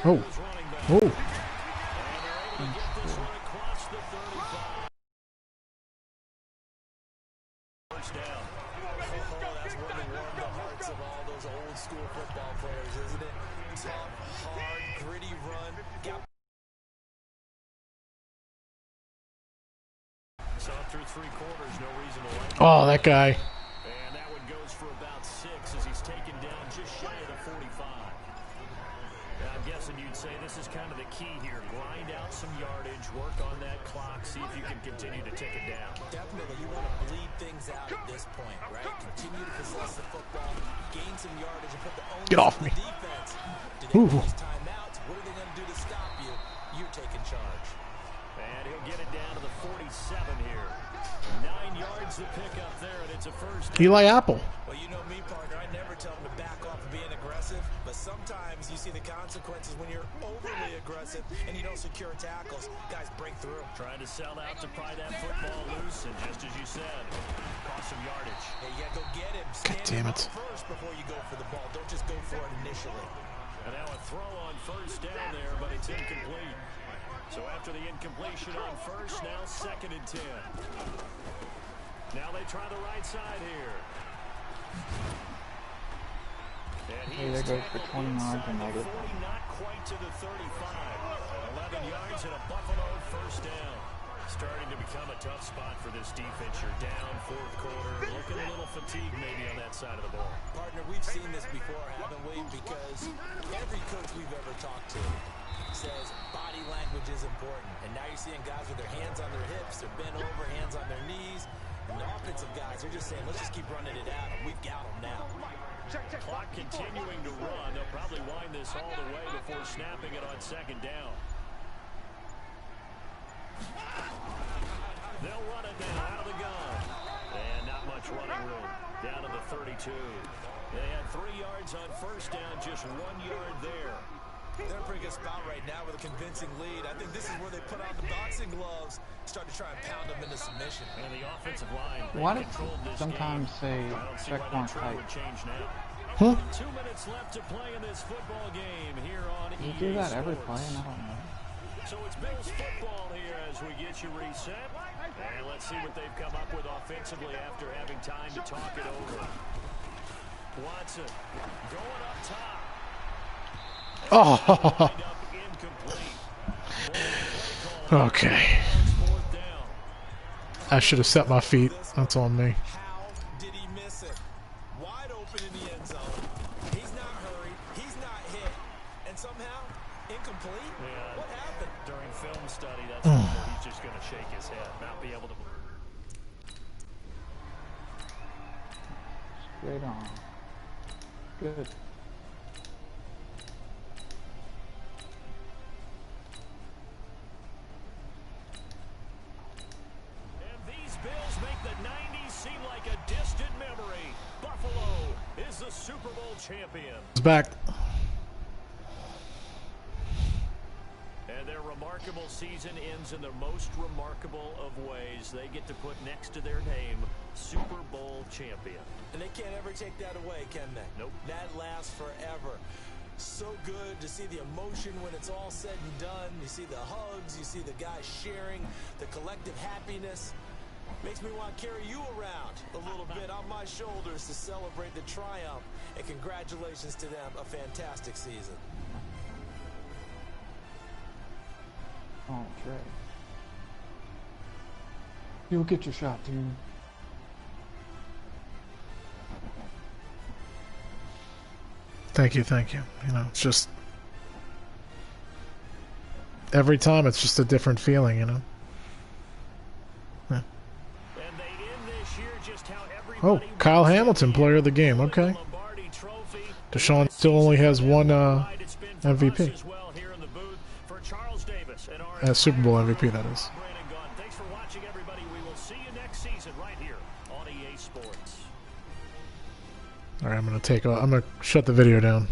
Oh. Oh. First down. That's really warmed the hearts of all those old school football players, isn't it? Tough, hard, gritty run. So through 3 quarters, no reason to like. Oh, that guy. And that one goes for about 6 as he's taken down just shy of the 45. I'm guessing you'd say this is kind of the key here. Grind out some yardage, work on that clock, see if you can continue to tick it down. Definitely, you want to bleed things out at this point, right? Continue to possess the football, gain some yardage, and put the onus Get off me. on the defense. Do they use timeouts? What are they going to do to stop you? You're taking charge. And he'll get it down to the 47 here. 9 yards to pick up there, and it's a first down. Eli Apple. Well, you know me, partner. I never tell them to back off of being aggressive, but sometimes you see the consequences when you're overly aggressive and you don't secure tackles. Guys break through. Trying to sell out to pry that football loose, and just as you said, cost some yardage. Hey, you gotta go get him. God damn it. First before you go for the ball. Don't just go for it initially. And now a throw on first down there, but it's incomplete. So after the incompletion on first, now 2nd and 10. Now they try the right side here. Hey, there goes for 20 yards and negative. 40, not quite to the 35. 11 yards and a Buffalo first down. Starting to become a tough spot for this defense. You're down 4th quarter, looking a little fatigued maybe on that side of the ball. Partner, we've seen this before, haven't we? Because every coach we've ever talked to says body language is important. And now you're seeing guys with their hands on their hips, they're bent over, hands on their knees. And the offensive guys are just saying, let's just keep running it out, and we've got them now. Clock continuing to run. They'll probably wind this all the way before snapping it on 2nd down. They'll run it now out of the gun. And not much running room. Down to the 32. They had 3 yards on first down, just 1 yard there. They're in a pretty good spot right now with a convincing lead. I think this is where they put on the boxing gloves, start to try and pound them into submission. And the offensive line, Why do sometimes say check mark height? Huh? 2 minutes left to play in this football game here on You do that every play and I don't know. So it's Bills football here as we get you reset. And let's see what they've come up with offensively after having time to talk it over. Watson going up top. Oh. Okay. I should have set my feet. That's on me. How did he miss it? Wide open in the end zone. He's not hurried. He's not hit. And somehow, incomplete? Yeah. What happened? During film study, that's where he's just going to shake his head, not be able to... Straight on. Good. Bills make the 90s seem like a distant memory. Buffalo is the Super Bowl champion. It's back. And their remarkable season ends in the most remarkable of ways. They get to put next to their name, Super Bowl champion. And they can't ever take that away, can they? Nope. That lasts forever. So good to see the emotion when it's all said and done. You see the hugs, you see the guys sharing, the collective happiness. Makes me want to carry you around a little bit on my shoulders to celebrate the triumph. And congratulations to them, a fantastic season. Oh, Trey. You'll get your shot, dude. Thank you, thank you. You know, it's just... Every time it's just a different feeling, you know? Yeah. Oh, Kyle Hamilton, player of the game. Okay. Deshaun still only has one MVP. Super Bowl MVP, that is. Thanks for watching, everybody. We will see you next season right here on EA Sports. All right, I'm gonna shut the video down.